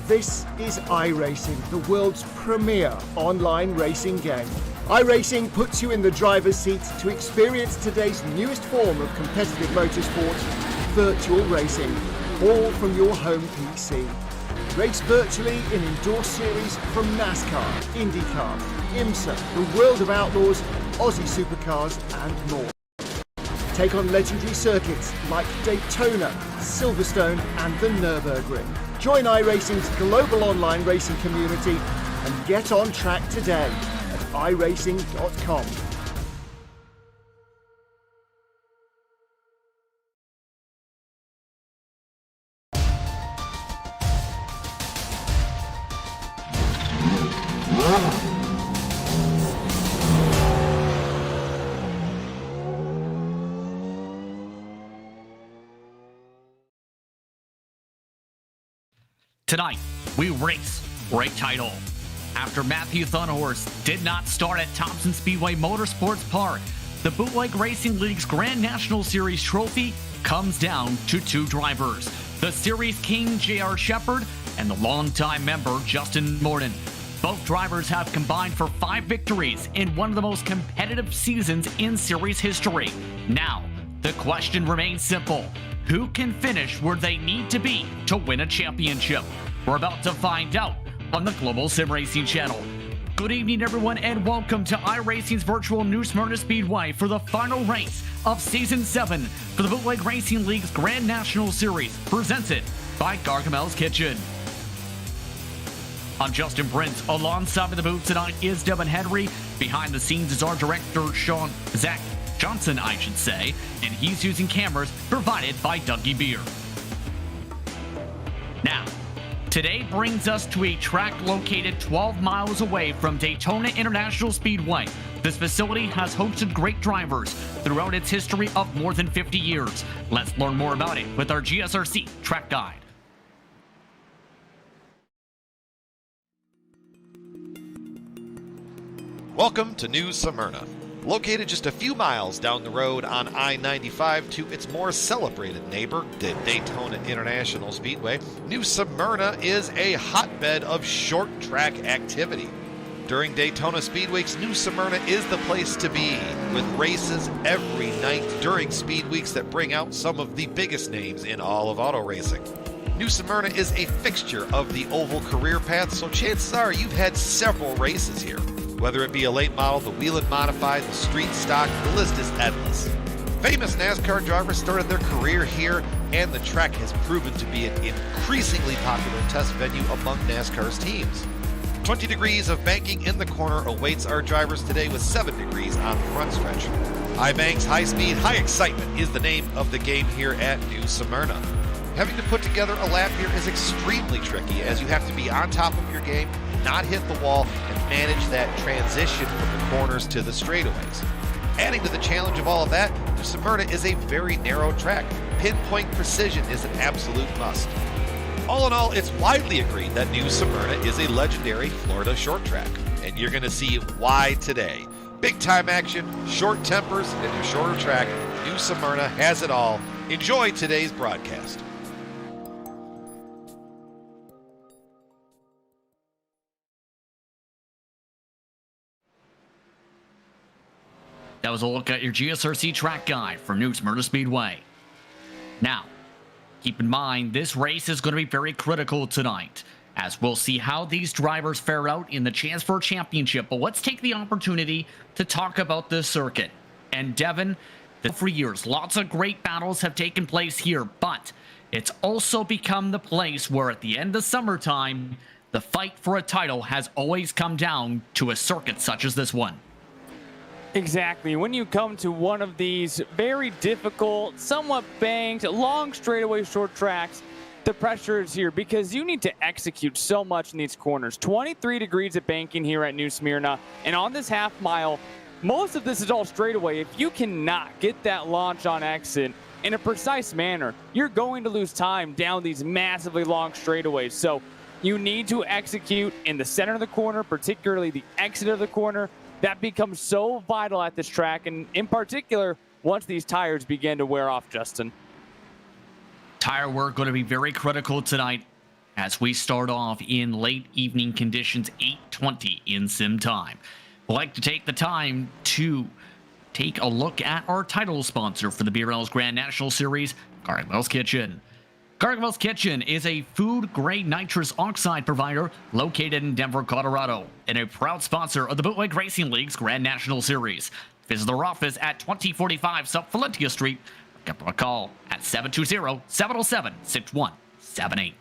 This is iRacing, the world's premier online racing game. iRacing puts you in the driver's seat to experience today's newest form of competitive motorsport, virtual racing, all from your home PC. Race virtually in endorsed series from NASCAR, IndyCar, IMSA, the World of Outlaws, Aussie Supercars and more. Take on legendary circuits like Daytona, Silverstone and the Nürburgring. Join iRacing's global online racing community and get on track today at iRacing.com. Tonight, we race for a title. After Matthew Thunhorse did not start at Thompson Speedway Motorsports Park, the Bootleg Racing League's Grand National Series trophy comes down to two drivers, the series king J.R. Shepard and the longtime member Justin Morton. Both drivers have combined for 5 victories in one of the most competitive seasons in series history. Now, the question remains simple. Who can finish where they need to be to win a championship? We're about to find out on the Global SimRacing Channel. Good evening, everyone, and welcome to iRacing's virtual New Smyrna Speedway for the final race of Season 7 for the Bootleg Racing League's Grand National Series, presented by Gargamel's Kitchen. I'm Justin Prince. Alongside the booth tonight is Devin Henry. Behind the scenes is our director, Zach Johnson, I should say, and he's using cameras provided by Dougie Beer. Now, today brings us to a track located 12 miles away from Daytona International Speedway. This facility has hosted great drivers throughout its history of more than 50 years. Let's learn more about it with our GSRC track guide. Welcome to New Smyrna. Located just a few miles down the road on I-95 to its more celebrated neighbor, the Daytona International Speedway, New Smyrna is a hotbed of short track activity. During Daytona Speed Weeks, New Smyrna is the place to be, with races every night during Speed Weeks that bring out some of the biggest names in all of auto racing. New Smyrna is a fixture of the oval career path, so chances are you've had several races here. Whether it be a late model, the wheel-in modified, the street stock, the list is endless. Famous NASCAR drivers started their career here, and the track has proven to be an increasingly popular test venue among NASCAR's teams. 20 degrees of banking in the corner awaits our drivers today with 7 degrees on the front stretch. High banks, high speed, high excitement is the name of the game here at New Smyrna. Having to put together a lap here is extremely tricky, as you have to be on top of your game, not hit the wall, and manage that transition from the corners to the straightaways. Adding to the challenge of all of that, New Smyrna is a very narrow track. Pinpoint precision is an absolute must. All in all, it's widely agreed that New Smyrna is a legendary Florida short track, and you're going to see why today. Big time action, short tempers, and a shorter track. New Smyrna has it all. Enjoy today's broadcast. That was a look at your GSRC track guide for New Smyrna Speedway. Now, keep in mind, this race is going to be very critical tonight, as we'll see how these drivers fare out in the chance for a championship. But let's take the opportunity to talk about this circuit. And Devin, for years, lots of great battles have taken place here, but it's also become the place where at the end of summertime, the fight for a title has always come down to a circuit such as this one. Exactly. When you come to one of these very difficult, somewhat banked, long straightaway short tracks, the pressure is here because you need to execute so much in these corners. 23 degrees of banking here at New Smyrna, and on this half mile, most of this is all straightaway. If you cannot get that launch on exit in a precise manner, you're going to lose time down these massively long straightaways. So you need to execute in the center of the corner, particularly the exit of the corner. That becomes so vital at this track, and in particular, once these tires begin to wear off, Justin. Tire work going to be very critical tonight. as we start off in late evening conditions, 8:20 in sim time. I'd like to take the time to take a look at our title sponsor for the BRL's Grand National Series, Gargoyle's Kitchen. Gargoyle's Kitchen is a food-grade nitrous oxide provider located in Denver, Colorado, and a proud sponsor of the Bootleg Racing League's Grand National Series. Visit their office at 2045 South Valentia Street. Give them a call at 720-707-6178.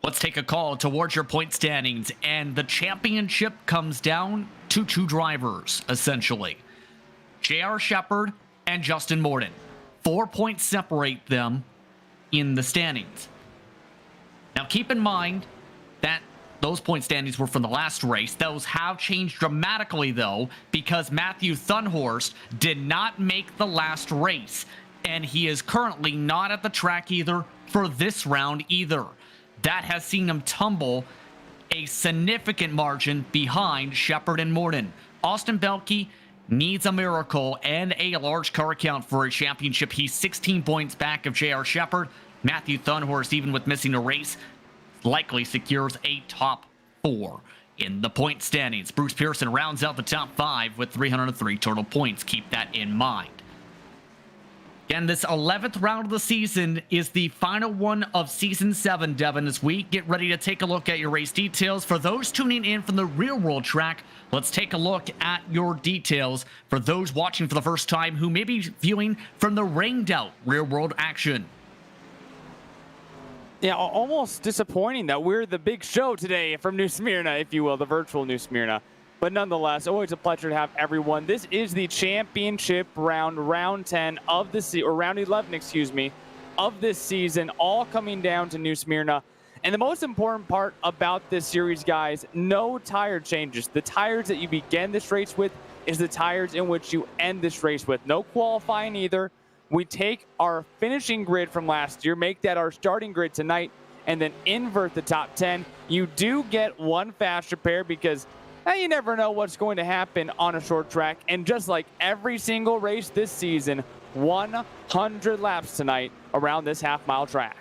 Let's take a call towards your point standings, and the championship comes down to two drivers, essentially. J.R. Shepard and Justin Morden. 4 points separate them in the standings. Now keep in mind that those point standings were from the last race. Those have changed dramatically, though, because Matthew Thunhorst did not make the last race, and he is currently not at the track either for this round either. That has seen him tumble a significant margin behind Shepard and Morden. Austin Belke needs a miracle and a large car count for a championship. He's 16 points back of J.R. Shepard. Matthew Thunhorst, even with missing a race, likely secures a top 4 in the point standings. Bruce Pearson rounds out the top 5 with 303 total points. Keep that in mind. Again, this 11th round of the season is the final one of Season 7, Devin, as we get ready to take a look at your race details. For those tuning in from the real-world track, let's take a look at your details for those watching for the first time who may be viewing from the rained-out real-world action. Yeah, almost disappointing that we're the big show today from New Smyrna, if you will, the virtual New Smyrna. But nonetheless, always a pleasure to have everyone. This is the championship round, round 10 of the or round 11, excuse me, of this season, all coming down to New Smyrna. And the most important part about this series, guys, no tire changes. The tires that you begin this race with is the tires in which you end this race with. No qualifying either. We take our finishing grid from last year, make that our starting grid tonight, and then invert the top 10. You do get one fast repair because you never know what's going to happen on a short track. And just like every single race this season, 100 laps tonight around this half-mile track.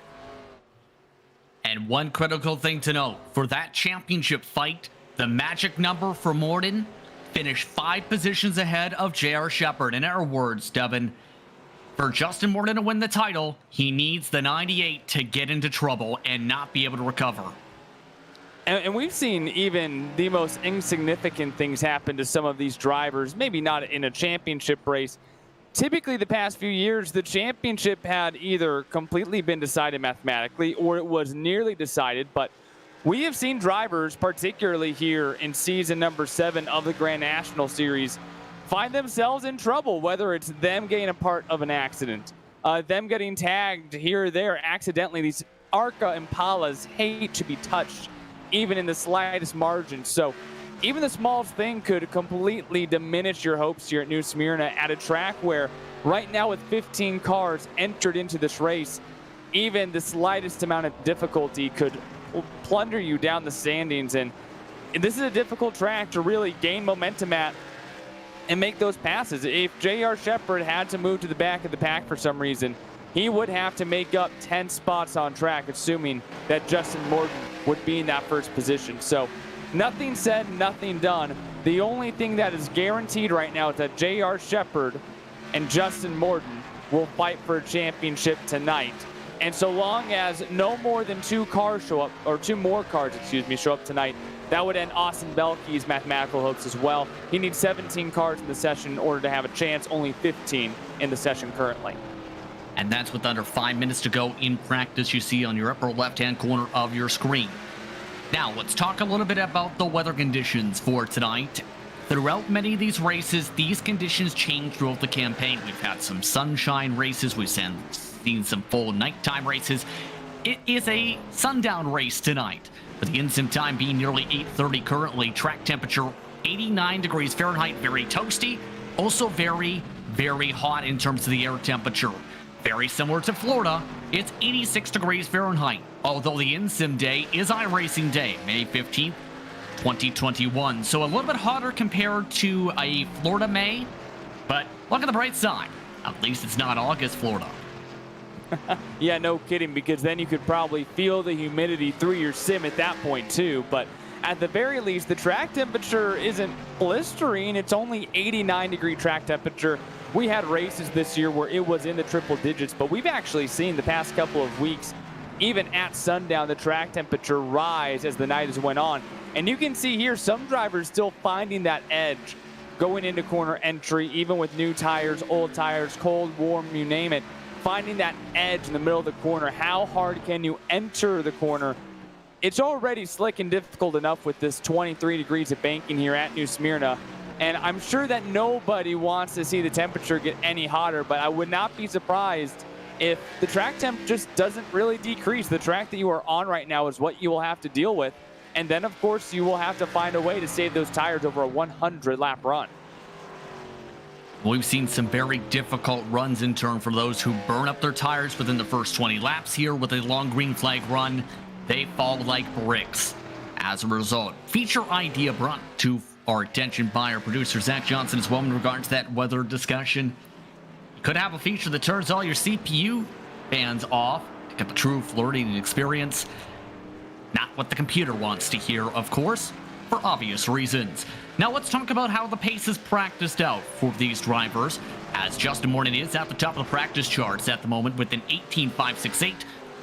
And one critical thing to note, for that championship fight, the magic number for Morden finished 5 positions ahead of J.R. Shepard. In our words, Devin, for Justin Morden to win the title, he needs the 98 to get into trouble and not be able to recover. And we've seen even the most insignificant things happen to some of these drivers, maybe not in a championship race. Typically, the past few years, the championship had either completely been decided mathematically or it was nearly decided. But we have seen drivers, particularly here in season number 7 of the Grand National Series, find themselves in trouble, whether it's them getting a part of an accident, them getting tagged here or there accidentally. These ARCA Impalas hate to be touched, even in the slightest margin. So even the smallest thing could completely diminish your hopes here at New Smyrna at a track where right now with 15 cars entered into this race, even the slightest amount of difficulty could plunder you down the standings. And this is a difficult track to really gain momentum at and make those passes. If J.R. Shepard had to move to the back of the pack for some reason, he would have to make up 10 spots on track, assuming that Justin Morden would be in that first position. So nothing said, nothing done. The only thing that is guaranteed right now is that J.R. Shepard and Justin Morden will fight for a championship tonight. And so long as no more than 2 cars show up, or 2 more cars, excuse me, show up tonight, that would end Austin Belke's mathematical hopes as well. He needs 17 cars in the session in order to have a chance, only 15 in the session currently. And that's with under 5 minutes to go in practice, you see on your upper left-hand corner of your screen. Now, let's talk a little bit about the weather conditions for tonight. Throughout many of these races, these conditions change throughout the campaign. We've had some sunshine races. We've seen some full nighttime races. It is a sundown race tonight, with the in-sim time being nearly 8:30 currently. Track temperature 89 degrees Fahrenheit, very toasty. Also very, very hot in terms of the air temperature. Very similar to Florida, it's 86 degrees Fahrenheit, although the in-sim day is iRacing Day, May 15th, 2021. So a little bit hotter compared to a Florida May, but look at the bright side. At least it's not August, Florida. Yeah, no kidding, because then you could probably feel the humidity through your sim at that point too. But at the very least, the track temperature isn't blistering. It's only 89-degree track temperature. We had races this year where it was in the triple digits, but we've actually seen the past couple of weeks, even at sundown, the track temperature rise as the night has went on. And you can see here some drivers still finding that edge going into corner entry, even with new tires, old tires, cold, warm, you name it. Finding that edge in the middle of the corner. How hard can you enter the corner? It's already slick and difficult enough with this 23 degrees of banking here at New Smyrna. And I'm sure that nobody wants to see the temperature get any hotter, but I would not be surprised if the track temp just doesn't really decrease. The track that you are on right now is what you will have to deal with. And then, of course, you will have to find a way to save those tires over a 100-lap run. We've seen some very difficult runs in turn for those who burn up their tires within the first 20 laps here with a long green flag run. They fall like bricks. As a result, feature idea brought to our attention by our producer, Zach Johnson, as well in regards to that weather discussion. You could have a feature that turns all your CPU fans off to get the true flirting experience. Not what the computer wants to hear, of course, for obvious reasons. Now let's talk about how the pace is practiced out for these drivers, as Justin Morton is at the top of the practice charts at the moment with an 18.568.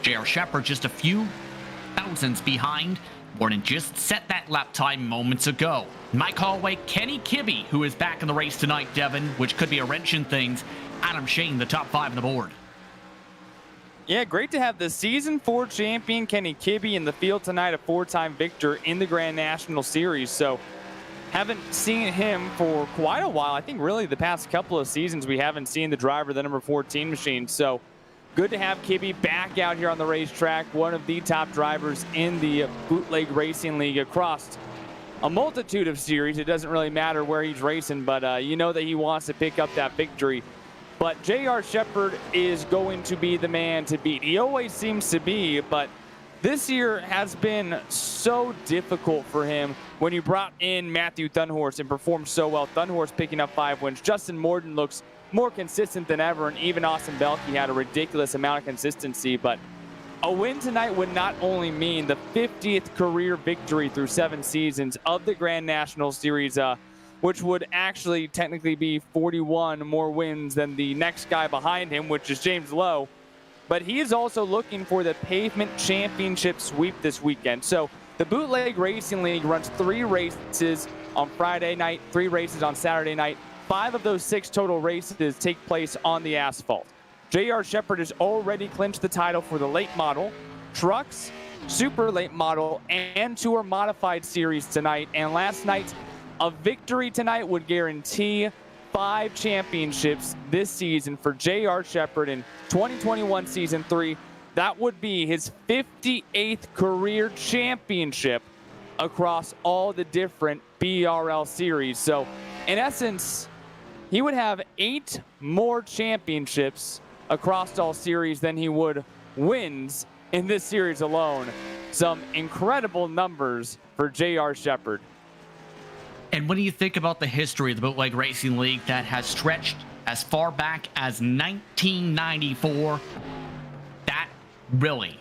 J.R. Shepard just a few thousandths behind. Morton just set that lap time moments ago. Mike Holloway, Kenny Kibby, who is back in the race tonight, Devin, which could be a wrench in things. Adam Shane, the top 5 on the board. Yeah, great to have the Season 4 champion Kenny Kibby in the field tonight, a 4-time victor in the Grand National Series. So haven't seen him for quite a while. I think really the past couple of seasons we haven't seen the driver, the number 14 machine. So good to have Kibby back out here on the racetrack, one of the top drivers in the Bootleg Racing League across a multitude of series. It doesn't really matter where he's racing, but you know that he wants to pick up that victory. But J.R. Shepard is going to be the man to beat. He always seems to be, but this year has been so difficult for him when you brought in Matthew Thunhorst and performed so well. Thunhorst picking up 5 wins. Justin Morton looks more consistent than ever, and even Austin Belke had a ridiculous amount of consistency. But a win tonight would not only mean the 50th career victory through 7 seasons of the Grand National Series, which would actually technically be 41 more wins than the next guy behind him, which is James Lowe. But he is also looking for the Pavement Championship sweep this weekend. So the Bootleg Racing League runs 3 races on Friday night, 3 races on Saturday night. 5 of those 6 total races take place on the asphalt. J.R. Shepard has already clinched the title for the late model, trucks, super late model, and Tour Modified Series tonight. And last night, a victory tonight would guarantee 5 championships this season for J.R. Shepard in 2021 Season 3. That would be his 58th career championship across all the different BRL series. So, in essence, he would have 8 more championships across all series than he would wins in this series alone. Some incredible numbers for J.R. Shepard. And when you think about the history of the Bootleg Racing League that has stretched as far back as 1994, that really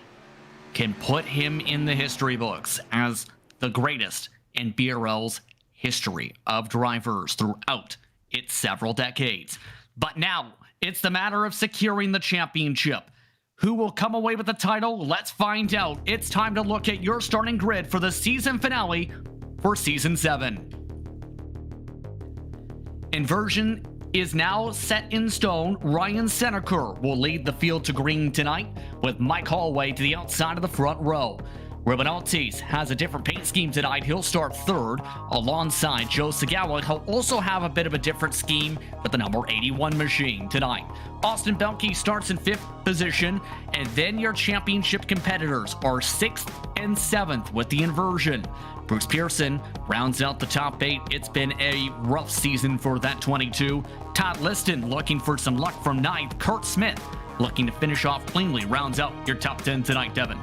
can put him in the history books as the greatest in BRL's history of drivers throughout its several decades. But now, it's the matter of securing the championship. Who will come away with the title? Let's find out. It's time to look at your starting grid for the season finale for Season 7. Inversion is now set in stone. Ryan Seneker will lead the field to green tonight, with Mike Holloway to the outside of the front row. Ruben Altis has a different paint scheme tonight. He'll start 3rd alongside Joe Sagawa. He'll also have a bit of a different scheme with the number 81 machine tonight. Austin Belke starts in 5th position, and then your championship competitors are 6th and 7th with the inversion. Bruce Pearson rounds out the top 8. It's been a rough season for that 22. Todd Liston looking for some luck from 9th. Kurt Smith looking to finish off cleanly rounds out your top 10 tonight, Devin.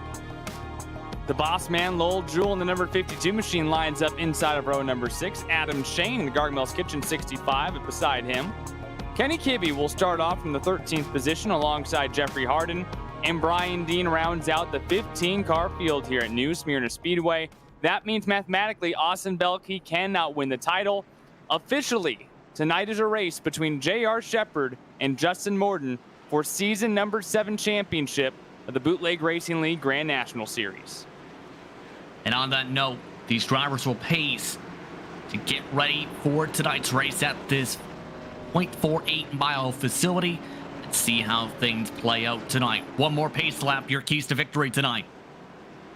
The boss man, Lowell Jewell, in the number 52 machine lines up inside of row number 6. Adam Shane in the Gargamel's Kitchen 65 beside him. Kenny Kibby will start off from the 13th position alongside Jeffrey Harden. and Brian Dean rounds out the 15-car field here at New Smyrna Speedway. That means mathematically Austin Belke cannot win the title. Officially, tonight is a race between J.R. Shepard and Justin Morden for season number 7 championship of the Bootleg Racing League Grand National Series. And on that note, these drivers will pace to get ready for tonight's race at this 0.48-mile facility and see how things play out tonight. One more pace lap, your keys to victory tonight.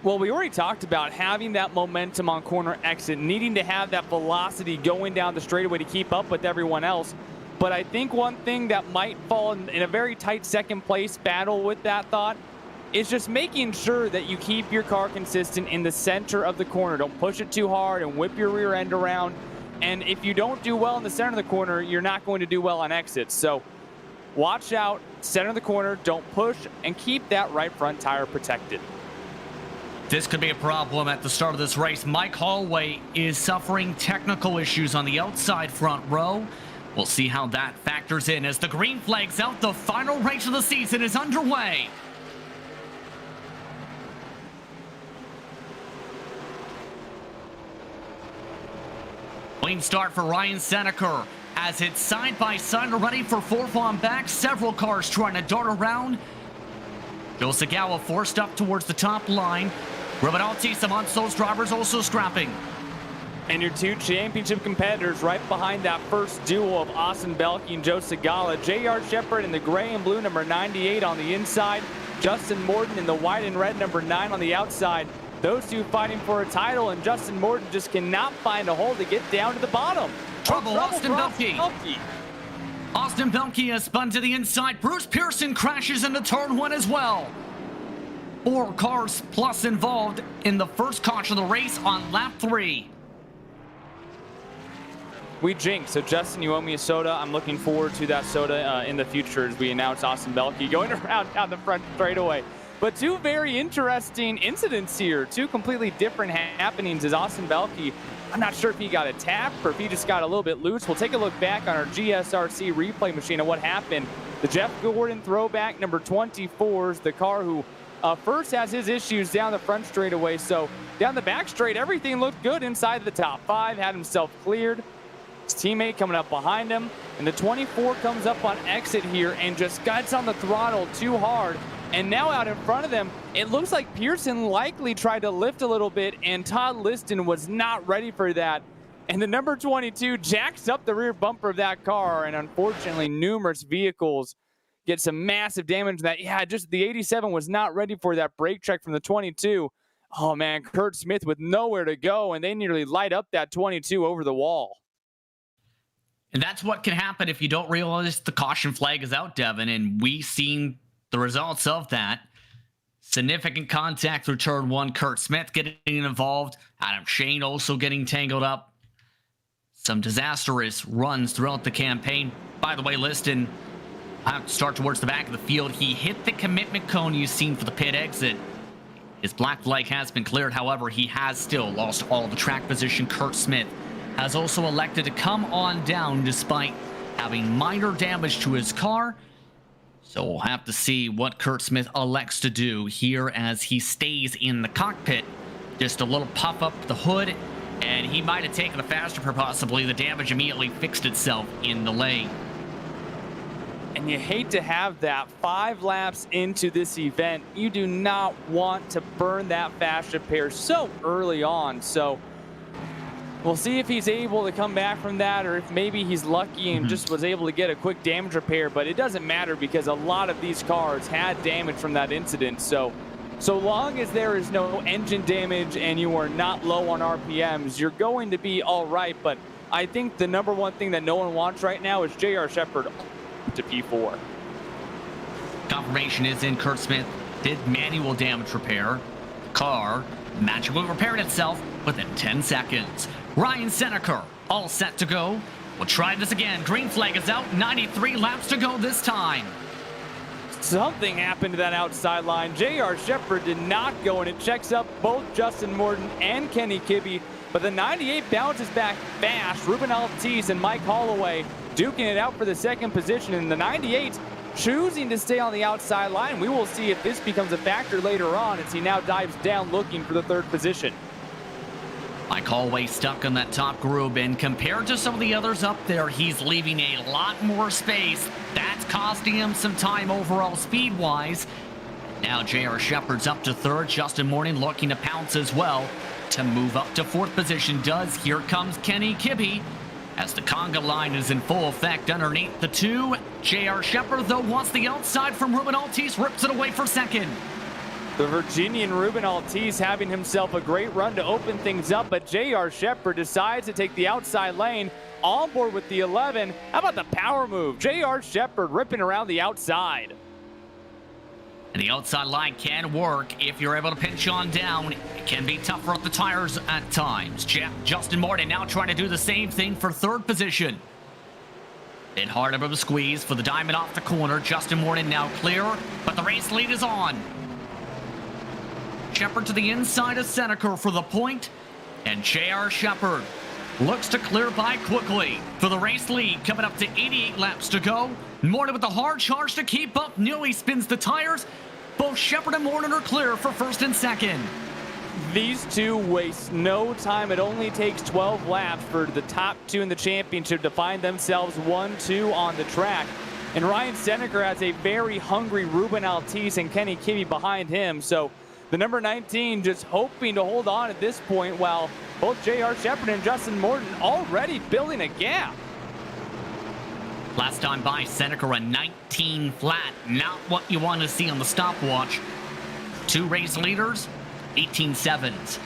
Well, we already talked about having that momentum on corner exit, needing to have that velocity going down the straightaway to keep up with everyone else. But I think one thing that might fall in a very tight second place battle with that thought is just making sure that you keep your car consistent in the center of the corner. Don't push it too hard and whip your rear end around. And if you don't do well in the center of the corner, you're not going to do well on exits. So watch out, center of the corner, don't push, and keep that right front tire protected. This could be a problem at the start of this race. Mike Holloway is suffering technical issues on the outside front row. We'll see how that factors in as the green flag's out. The final race of the season is underway. Clean start for Ryan Seneker as it's side by side ready for fourth on back. Several cars trying to dart around. Joe Sagawa forced up towards the top line. Ruben Altis amongst those drivers also scrapping. And your two championship competitors right behind that first duo of Austin Belke and Joe Segala. J.R. Shepard in the gray and blue number 98 on the inside. Justin Morden in the white and red number 9 on the outside. Those two fighting for a title, and Justin Morden just cannot find a hole to get down to the bottom. Trouble Austin Belke. Austin Belke has spun to the inside. Bruce Pearson crashes into turn 1 as well. 4 cars plus involved in the first caution of the race on lap 3. We jinxed. So, Justin, you owe me a soda. I'm looking forward to that soda in the future as we announce Austin Belke going around down the front straightaway. But two very interesting incidents here. Two completely different happenings as Austin Belke, I'm not sure if he got attacked or if he just got a little bit loose. We'll take a look back on our GSRC replay machine of what happened. The Jeff Gordon throwback number 24 is the car who first has his issues down the front straightaway. So down the back straight, everything looked good inside the top 5, had himself cleared. His teammate coming up behind him, and the 24 comes up on exit here and just guts on the throttle too hard. And now out in front of them, it looks like Pearson likely tried to lift a little bit, and Todd Liston was not ready for that. And the number 22 jacks up the rear bumper of that car, and unfortunately numerous vehicles get some massive damage to that. Yeah, just the 87 was not ready for that brake check from the 22. Oh man, Kurt Smith with nowhere to go, and they nearly light up that 22 over the wall. And that's what can happen if you don't realize the caution flag is out, Devin, and we've seen the results of that. Significant contact through turn 1. Kurt Smith getting involved. Adam Shane also getting tangled up. Some disastrous runs throughout the campaign. By the way, Liston, I have to start towards the back of the field. He hit the commitment cone you've seen for the pit exit. His black flag has been cleared. However, he has still lost all the track position. Kurt Smith has also elected to come on down despite having minor damage to his car. So we'll have to see what Kurt Smith elects to do here as he stays in the cockpit. Just a little puff up the hood, and he might have taken the faster pair possibly. The damage immediately fixed itself in the lane. And you hate to have that 5 laps into this event. You do not want to burn that faster pair so early on. So we'll see if he's able to come back from that, or if maybe he's lucky and just was able to get a quick damage repair. But it doesn't matter because a lot of these cars had damage from that incident. So long as there is no engine damage and you are not low on RPMs, you're going to be all right. But I think the number one thing that no one wants right now is J.R. Shepard to P4. Confirmation is in. Kurt Smith did manual damage repair. The car magically repaired itself within 10 seconds. Ryan Seneker, all set to go. We'll try this again. Green flag is out. 93 laps to go this time. Something happened to that outside line. J.R. Shepard did not go, and it checks up both Justin Morden and Kenny Kibby. But the 98 bounces back fast. Ruben Altis and Mike Holloway duking it out for the second position. And the 98 choosing to stay on the outside line. We will see if this becomes a factor later on as he now dives down looking for the third position. Mike Holloway stuck in that top group, and compared to some of the others up there, he's leaving a lot more space. That's costing him some time overall speed-wise. Now J.R. Shepherd's up to third. Justin Morning looking to pounce as well. To move up to fourth position does. Here comes Kenny Kibby as the conga line is in full effect underneath the two. J.R. Shepherd, though, wants the outside from Ruben Altice, rips it away for second. The Virginian Ruben Altice having himself a great run to open things up, but J.R. Shepherd decides to take the outside lane on board with the 11. How about the power move? J.R. Shepherd ripping around the outside. And the outside line can work if you're able to pinch on down. It can be tougher at the tires at times. Justin Morton now trying to do the same thing for third position. Bit hard of a squeeze for the diamond off the corner. Justin Morton now clear, but the race lead is on. Shepherd to the inside of Seneca for the point, and J.R. Shepherd looks to clear by quickly for the race lead, coming up to 88 laps to go. Morton with the hard charge to keep up. Nearly spins the tires. Both Shepherd and Morton are clear for first and second. These two waste no time. It only takes 12 laps for the top two in the championship to find themselves 1-2 on the track. And Ryan Seneca has a very hungry Ruben Altice and Kenny Kibby behind him. So the number 19 just hoping to hold on at this point, while both J.R. Shepherd and Justin Morton already building a gap. Last time by, Seneca a 19 flat. Not what you want to see on the stopwatch. Two race leaders, 18 sevens.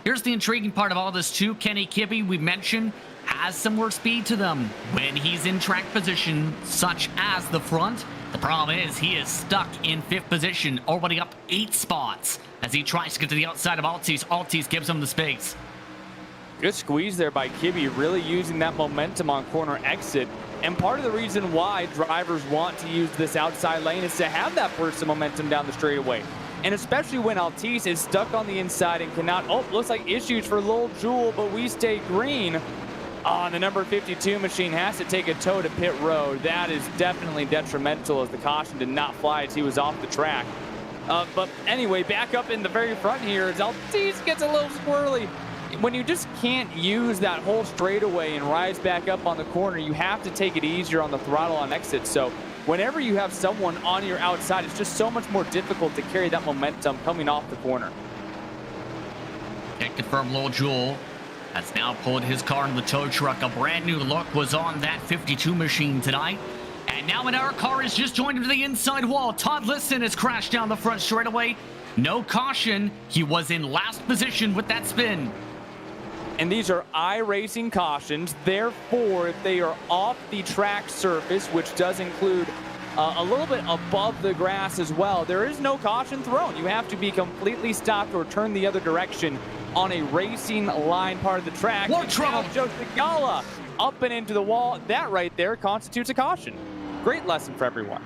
Here's the intriguing part of all this too. Kenny Kibby, we mentioned, has similar speed to them when he's in track position, such as the front. The problem is he is stuck in fifth position, already up 8 spots as he tries to get to the outside of Altice. Altice gives him the space. Good squeeze there by Kibby, really using that momentum on corner exit. And part of the reason why drivers want to use this outside lane is to have that burst of momentum down the straightaway. And especially when Altice is stuck on the inside and cannot, looks like issues for Lil Jewel, but we stay green. The number 52 machine has to take a tow to pit road. That is definitely detrimental as the caution did not fly as he was off the track. But anyway, back up in the very front here as Altice gets a little squirrely. When you just can't use that whole straightaway and rise back up on the corner, you have to take it easier on the throttle on exit. So whenever you have someone on your outside, it's just so much more difficult to carry that momentum coming off the corner. Can't confirm Lil Jewel has now pulled his car in the tow truck. A brand new look was on that 52 machine tonight. And now an our car has just joined him to the inside wall. Todd Liston has crashed down the front straightaway. No caution. He was in last position with that spin. And these are iRacing cautions. Therefore, if they are off the track surface, which does include a little bit above the grass as well, there is no caution thrown. You have to be completely stopped or turn the other direction on a racing line part of the track. More trouble. Joe Segala up and into the wall. That right there constitutes a caution. Great lesson for everyone.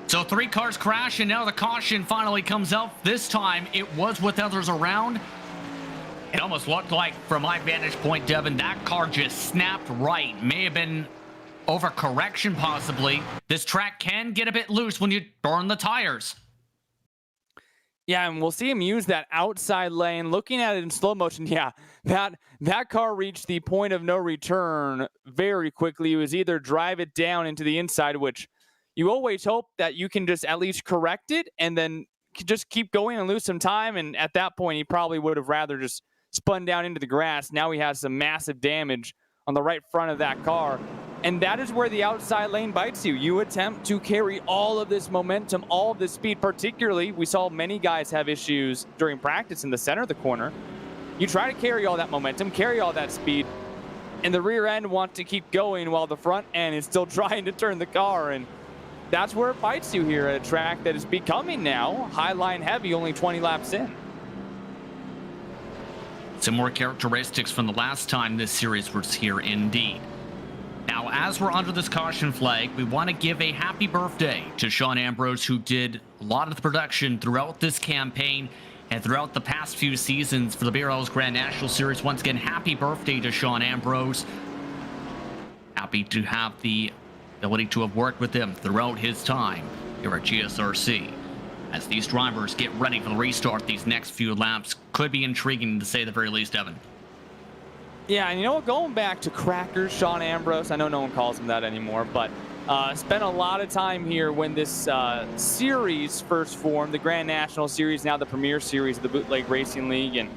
So 3 cars crash, and now the caution finally comes out. This time, it was with others around. It almost looked like, from my vantage point, Devin, that car just snapped right. May have been overcorrection, possibly. This track can get a bit loose when you burn the tires. Yeah, and we'll see him use that outside lane. Looking at it in slow motion, yeah, that car reached the point of no return very quickly. It was either drive it down into the inside, which you always hope that you can just at least correct it and then just keep going and lose some time. And at that point, he probably would have rather just spun down into the grass. Now he has some massive damage on the right front of that car. And that is where the outside lane bites you. You attempt to carry all of this momentum, all of this speed, particularly, we saw many guys have issues during practice in the center of the corner. You try to carry all that momentum, carry all that speed, and the rear end wants to keep going while the front end is still trying to turn the car. And that's where it bites you here at a track that is becoming now high line heavy, only 20 laps in. Similar characteristics from the last time this series was here, indeed. Now, as we're under this caution flag, we want to give a happy birthday to Sean Ambrose, who did a lot of the production throughout this campaign and throughout the past few seasons for the BRL's Grand National Series. Once again, happy birthday to Sean Ambrose. Happy to have the ability to have worked with him throughout his time here at GSRC. As these drivers get ready for the restart, these next few laps could be intriguing to say the very least, Evan. Yeah, and you know what, going back to Crackers, Sean Ambrose, I know no one calls him that anymore, but spent a lot of time here when this series first formed, the Grand National Series, now the Premier Series of the Bootleg Racing League, and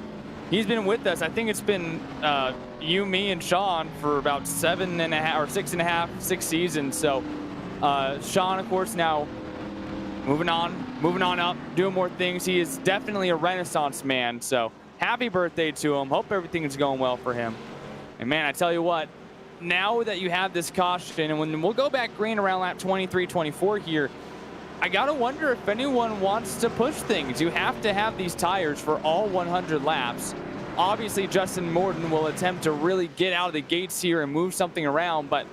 he's been with us. I think it's been you, me, and Sean for about 7.5 or 6.5, 6 seasons. So Sean, of course, now moving on up, doing more things. He is definitely a Renaissance man. So happy birthday to him. Hope everything is going well for him. And man, I tell you what, now that you have this caution, and when we'll go back green around lap 23, 24 here, I gotta wonder if anyone wants to push things. You have to have these tires for all 100 laps. Obviously, Justin Morton will attempt to really get out of the gates here and move something around, but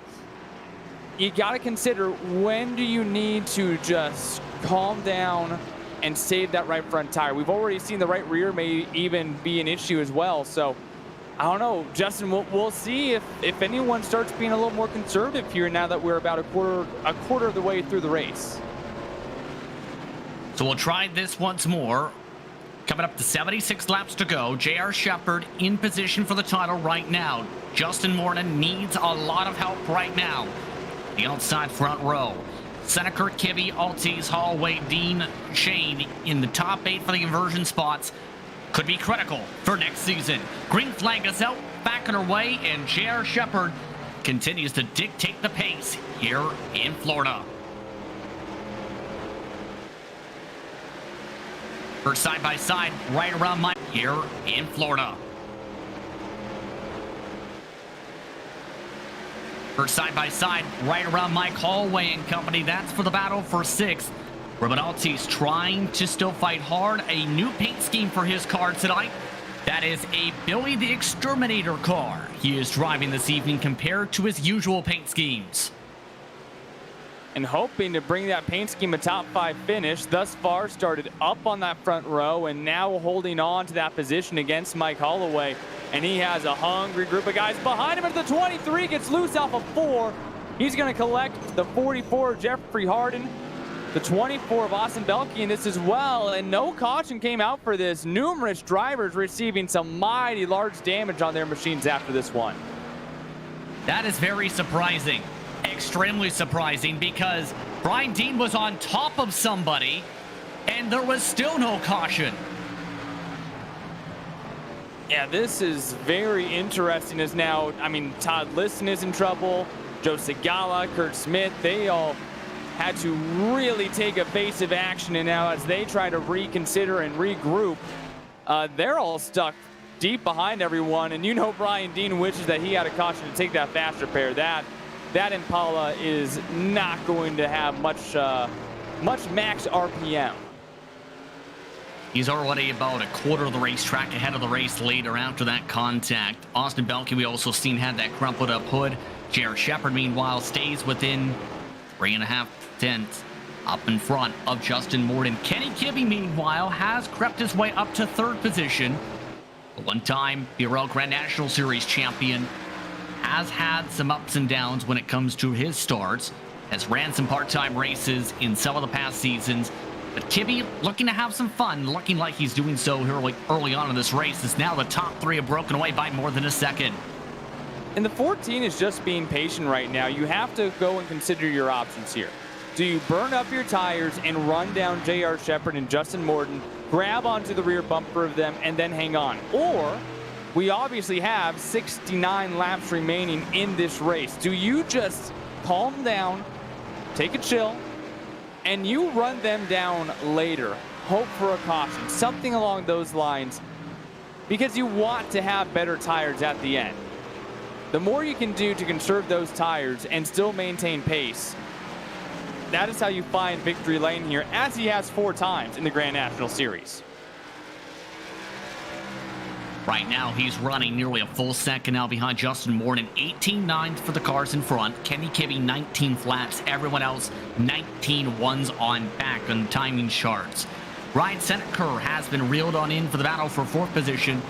you gotta consider, when do you need to just calm down and save that right front tire? We've already seen the right rear may even be an issue as well. So I don't know, Justin, we'll see if anyone starts being a little more conservative here now that we're about a quarter of the way through the race. So we'll try this once more. Coming up to 76 laps to go. J.R. Shepherd in position for the title right now. Justin Morton needs a lot of help right now. The outside front row. Seneca, Kibby, Altis, Holloway, Dean, Shane in the top 8 for the inversion spots. Could be critical for next season. Green flag is out, back on her way, and J.R. Shepherd continues to dictate the pace here in Florida. First side-by-side right around Mike here in Florida. First side-by-side right around Mike Holloway and company. That's for the battle for 6th. Ruben Altis trying to still fight hard. A new paint scheme for his car tonight. That is a Billy the Exterminator car he is driving this evening compared to his usual paint schemes. And hoping to bring that paint scheme a top 5 finish. Thus far started up on that front row and now holding on to that position against Mike Holloway. And he has a hungry group of guys behind him at the 23, gets loose off of 4. He's going to collect the 44, Jeffrey Harden, the 24 of Austin Belke in this as well. And no caution came out for this. Numerous drivers receiving some mighty large damage on their machines after this one. That is very surprising. Extremely surprising, because Brian Dean was on top of somebody and there was still no caution. Yeah, this is very interesting as now, I mean, Todd Liston is in trouble, Joe Segala, Kurt Smith, they all had to really take evasive action, and now as they try to reconsider and regroup, they're all stuck deep behind everyone, and you know Brian Dean wishes that he had a caution to take that fast repair. That Impala is not going to have much max RPM. He's already about a quarter of the racetrack ahead of the race leader after that contact. Austin Belke, we also seen, had that crumpled up hood. J.R. Shepherd, meanwhile, stays within 3.5 tenths up in front of Justin Morton. Kenny Kibby, meanwhile, has crept his way up to 3rd position. A one-time BRL Grand National Series champion. Has had some ups and downs when it comes to his starts. Has ran some part-time races in some of the past seasons. But Kibby looking to have some fun, looking like he's doing so here early on in this race, as now the top 3 have broken away by more than a second. And the 14 is just being patient right now. You have to go and consider your options here. Do you burn up your tires and run down J.R. Shepherd and Justin Morton, grab onto the rear bumper of them, and then hang on? Or we obviously have 69 laps remaining in this race. Do you just calm down, take a chill, and you run them down later, hope for a caution, something along those lines, because you want to have better tires at the end. The more you can do to conserve those tires and still maintain pace, that is how you find victory lane here, as he has 4 times in the Grand National Series. Right now, he's running nearly a full second now behind Justin Morton. 18.9 for the cars in front. Kenny Kibby, 19 flaps. Everyone else, 19 ones on back on timing charts. Ryan Seneca has been reeled on in for the battle for 4th position.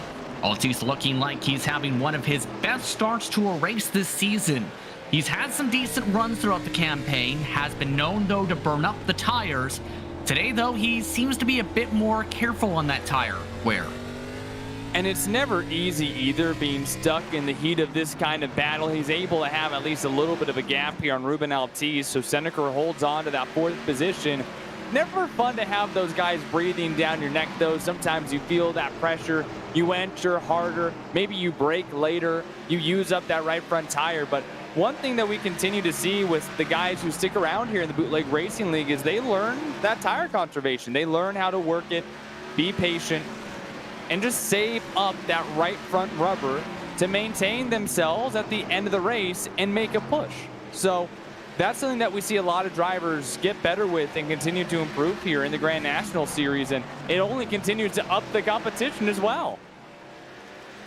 Altis looking like he's having one of his best starts to a race this season. He's had some decent runs throughout the campaign, has been known though to burn up the tires. Today though, he seems to be a bit more careful on that tire wear. And it's never easy either, being stuck in the heat of this kind of battle. He's able to have at least a little bit of a gap here on Ruben Altiz, so Seneca holds on to that 4th position. Never fun to have those guys breathing down your neck, though. Sometimes you feel that pressure. You enter harder. Maybe you brake later. You use up that right front tire. But one thing that we continue to see with the guys who stick around here in the Bootleg Racing League is they learn that tire conservation. They learn how to work it, be patient, and just save up that right front rubber to maintain themselves at the end of the race and make a push. So that's something that we see a lot of drivers get better with and continue to improve here in the Grand National Series, and it only continues to up the competition as well.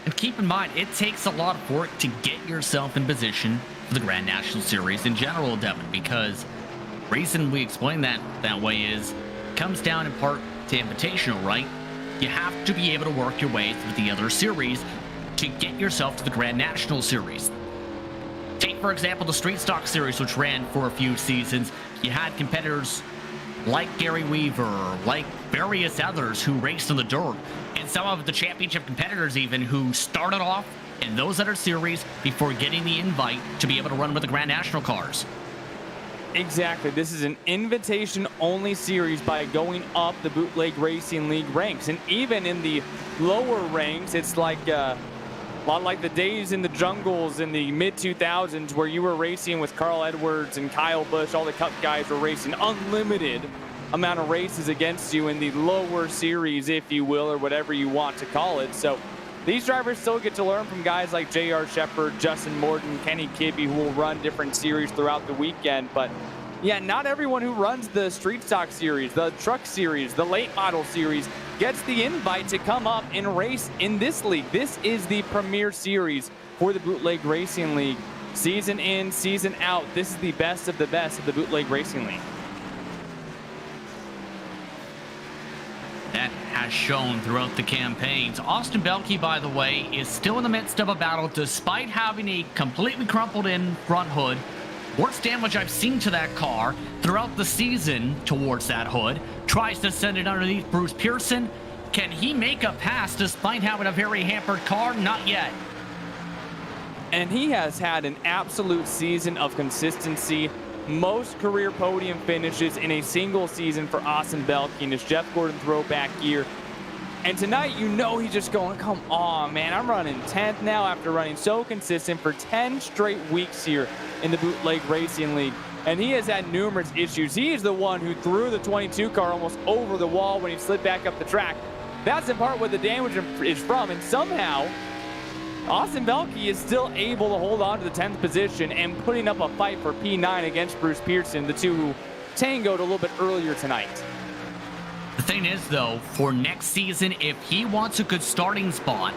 And keep in mind, it takes a lot of work to get yourself in position for the Grand National Series in general, Devin, because the reason we explain that way is it comes down in part to invitational, right? You have to be able to work your way through the other series to get yourself to the Grand National Series. Take, for example, the Street Stock Series, which ran for a few seasons. You had competitors like Gary Weaver, like various others who raced on the dirt, and some of the championship competitors even who started off in those other series before getting the invite to be able to run with the Grand National cars. Exactly. This is an invitation-only series by going up the Bootleg Racing League ranks. And even in the lower ranks, it's like a lot like the days in the jungles in the mid-2000s where you were racing with Carl Edwards and Kyle Busch. All the Cup guys were racing unlimited amount of races against you in the lower series, if you will, or whatever you want to call it. So these drivers still get to learn from guys like J.R. Shepard, Justin Morton, Kenny Kibby, who will run different series throughout the weekend. But yeah, not everyone who runs the Street Stock Series, the Truck Series, the Late Model Series gets the invite to come up and race in this league. This is the premier series for the Bootleg Racing League. Season in, season out, this is the best of the Bootleg Racing League. That has shown throughout the campaigns. Austin Belke, by the way, is still in the midst of a battle despite having a completely crumpled in front hood. Worst damage I've seen to that car throughout the season towards that hood. Tries to send it underneath Bruce Pearson. Can he make a pass despite having a very hampered car? Not yet. And he has had an absolute season of consistency. Most career podium finishes in a single season for Austin Belke in his Jeff Gordon throwback year. And tonight, you know he's just going, come on, man, I'm running 10th now after running so consistent for 10 straight weeks here in the Bootleg Racing League. And he has had numerous issues. He is the one who threw the 22 car almost over the wall when he slid back up the track. That's in part where the damage is from, and somehow Austin Belke is still able to hold on to the 10th position and putting up a fight for P9 against Bruce Pearson, the two who tangoed a little bit earlier tonight. The thing is, though, for next season, if he wants a good starting spot,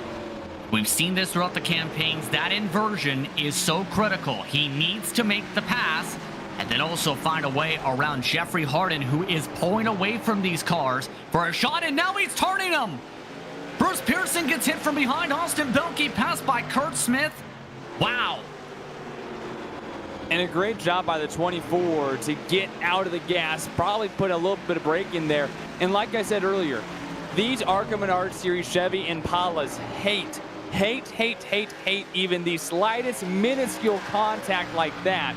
we've seen this throughout the campaigns, that inversion is so critical. He needs to make the pass and then also find a way around Jeffrey Harden, who is pulling away from these cars for a shot, and now he's turning them. Bruce Pearson gets hit from behind. Austin Belke passed by Kurt Smith. Wow. And a great job by the 24 to get out of the gas, probably put a little bit of brake in there. And like I said earlier, these ARCA Menard Series Chevy Impalas hate even the slightest minuscule contact like that.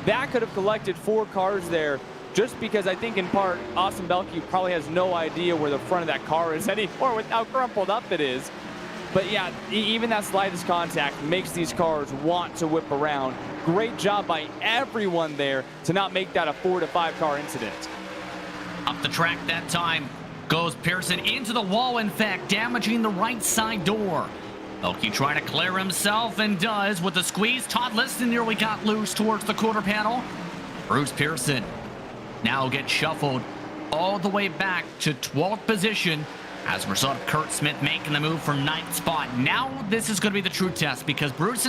That could have collected 4 cars there, just because I think in part Austin Belke probably has no idea where the front of that car is anymore with how crumpled up it is. But yeah, even that slightest contact makes these cars want to whip around. Great job by everyone there to not make that a 4 to 5 car incident. Up the track that time goes Pearson into the wall, in fact, damaging the right side door. Belke trying to clear himself and does with the squeeze. Todd Liston nearly got loose towards the quarter panel. Bruce Pearson now gets shuffled all the way back to 12th position as a result of Kurt Smith making the move from 9th spot. Now this is going to be the true test because Bruce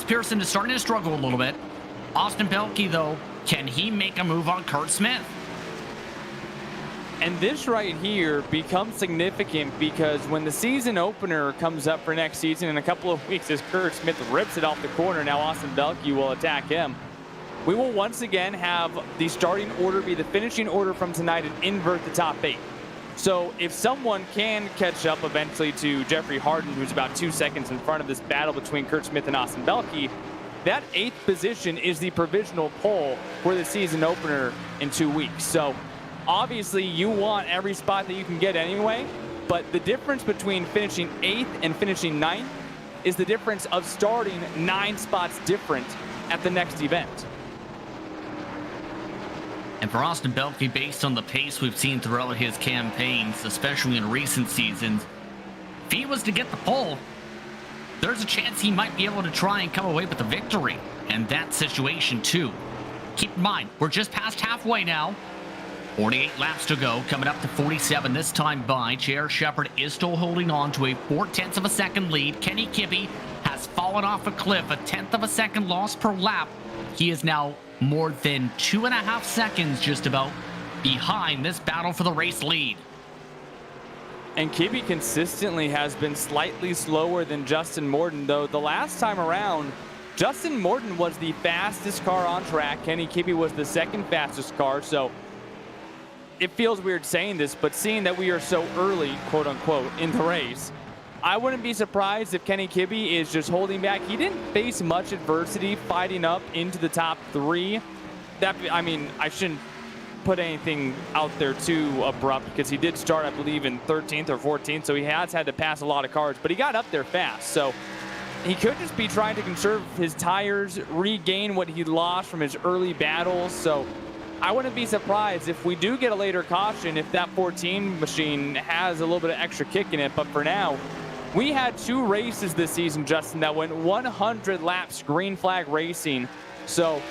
Pearson is starting to struggle a little bit. Austin Belke, though, can he make a move on Kurt Smith? And this right here becomes significant because when the season opener comes up for next season in a couple of weeks, as Kurt Smith rips it off the corner, now Austin Belke will attack him. We will once again have the starting order be the finishing order from tonight and invert the top 8. So if someone can catch up eventually to Jeffrey Harden, who's about 2 seconds in front of this battle between Kurt Smith and Austin Belke, that 8th position is the provisional pole for the season opener in 2 weeks. So obviously you want every spot that you can get anyway, but the difference between finishing 8th and finishing 9th is the difference of starting 9 spots different at the next event. And for Austin Belke, based on the pace we've seen throughout his campaigns, especially in recent seasons, if he was to get the pole, there's a chance he might be able to try and come away with the victory in that situation too. Keep in mind, we're just past halfway now. 48 laps to go, coming up to 47 this time by. J.R. Shepherd is still holding on to a 0.4 of a second lead. Kenny Kibby has fallen off a cliff, a 1/10 of a second loss per lap. He is now more than 2.5 seconds just about behind this battle for the race lead. And Kibby consistently has been slightly slower than Justin Morton, though the last time around, Justin Morton was the fastest car on track. Kenny Kibby was the second fastest car, so it feels weird saying this, but seeing that we are so early, quote unquote, in the race, I wouldn't be surprised if Kenny Kibby is just holding back. He didn't face much adversity fighting up into the top 3. I mean, I shouldn't put anything out there too abrupt because he did start, I believe, in 13th or 14th, so he has had to pass a lot of cars, but he got up there fast. So he could just be trying to conserve his tires, regain what he lost from his early battles. So I wouldn't be surprised if we do get a later caution if that 14 machine has a little bit of extra kick in it. But for now, we had 2 races this season, Justin, that went 100 laps green flag racing. So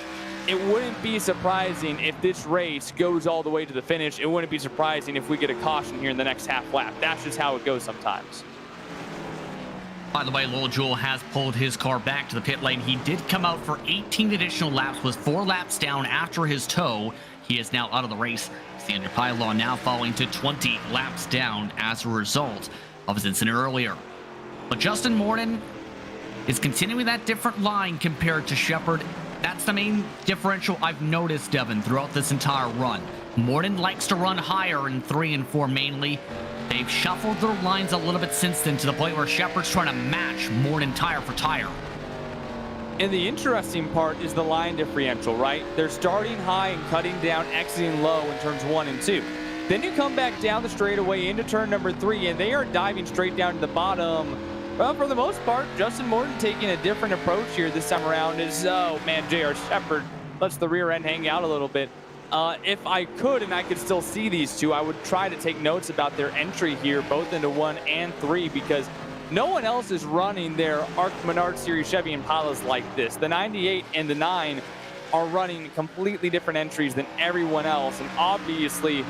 it wouldn't be surprising if this race goes all the way to the finish. It wouldn't be surprising if we get a caution here in the next half lap. That's just how it goes sometimes. By the way, Lil Jewel has pulled his car back to the pit lane. He did come out for 18 additional laps, was 4 laps down after his tow. He is now out of the race. Sandra Pylon now falling to 20 laps down as a result of his incident earlier. But Justin Morton is continuing that different line compared to Shepherd. That's the main differential I've noticed, Devin, throughout this entire run. Morton likes to run higher in 3 and 4 mainly. They've shuffled their lines a little bit since then to the point where Shepherd's trying to match Morton tire for tire. And the interesting part is the line differential, right? They're starting high and cutting down, exiting low in turns 1 and 2. Then you come back down the straightaway into turn number 3, and they are diving straight down to the bottom. Well, for the most part, Justin Morton taking a different approach here this time around is, oh man, J.R. Shepherd lets the rear end hang out a little bit. If I could and I could still see these two, I would try to take notes about their entry here, both into 1 and 3, because no one else is running their ARC Menard Series Chevy Impalas like this. The 98 and the 9 are running completely different entries than everyone else, and obviously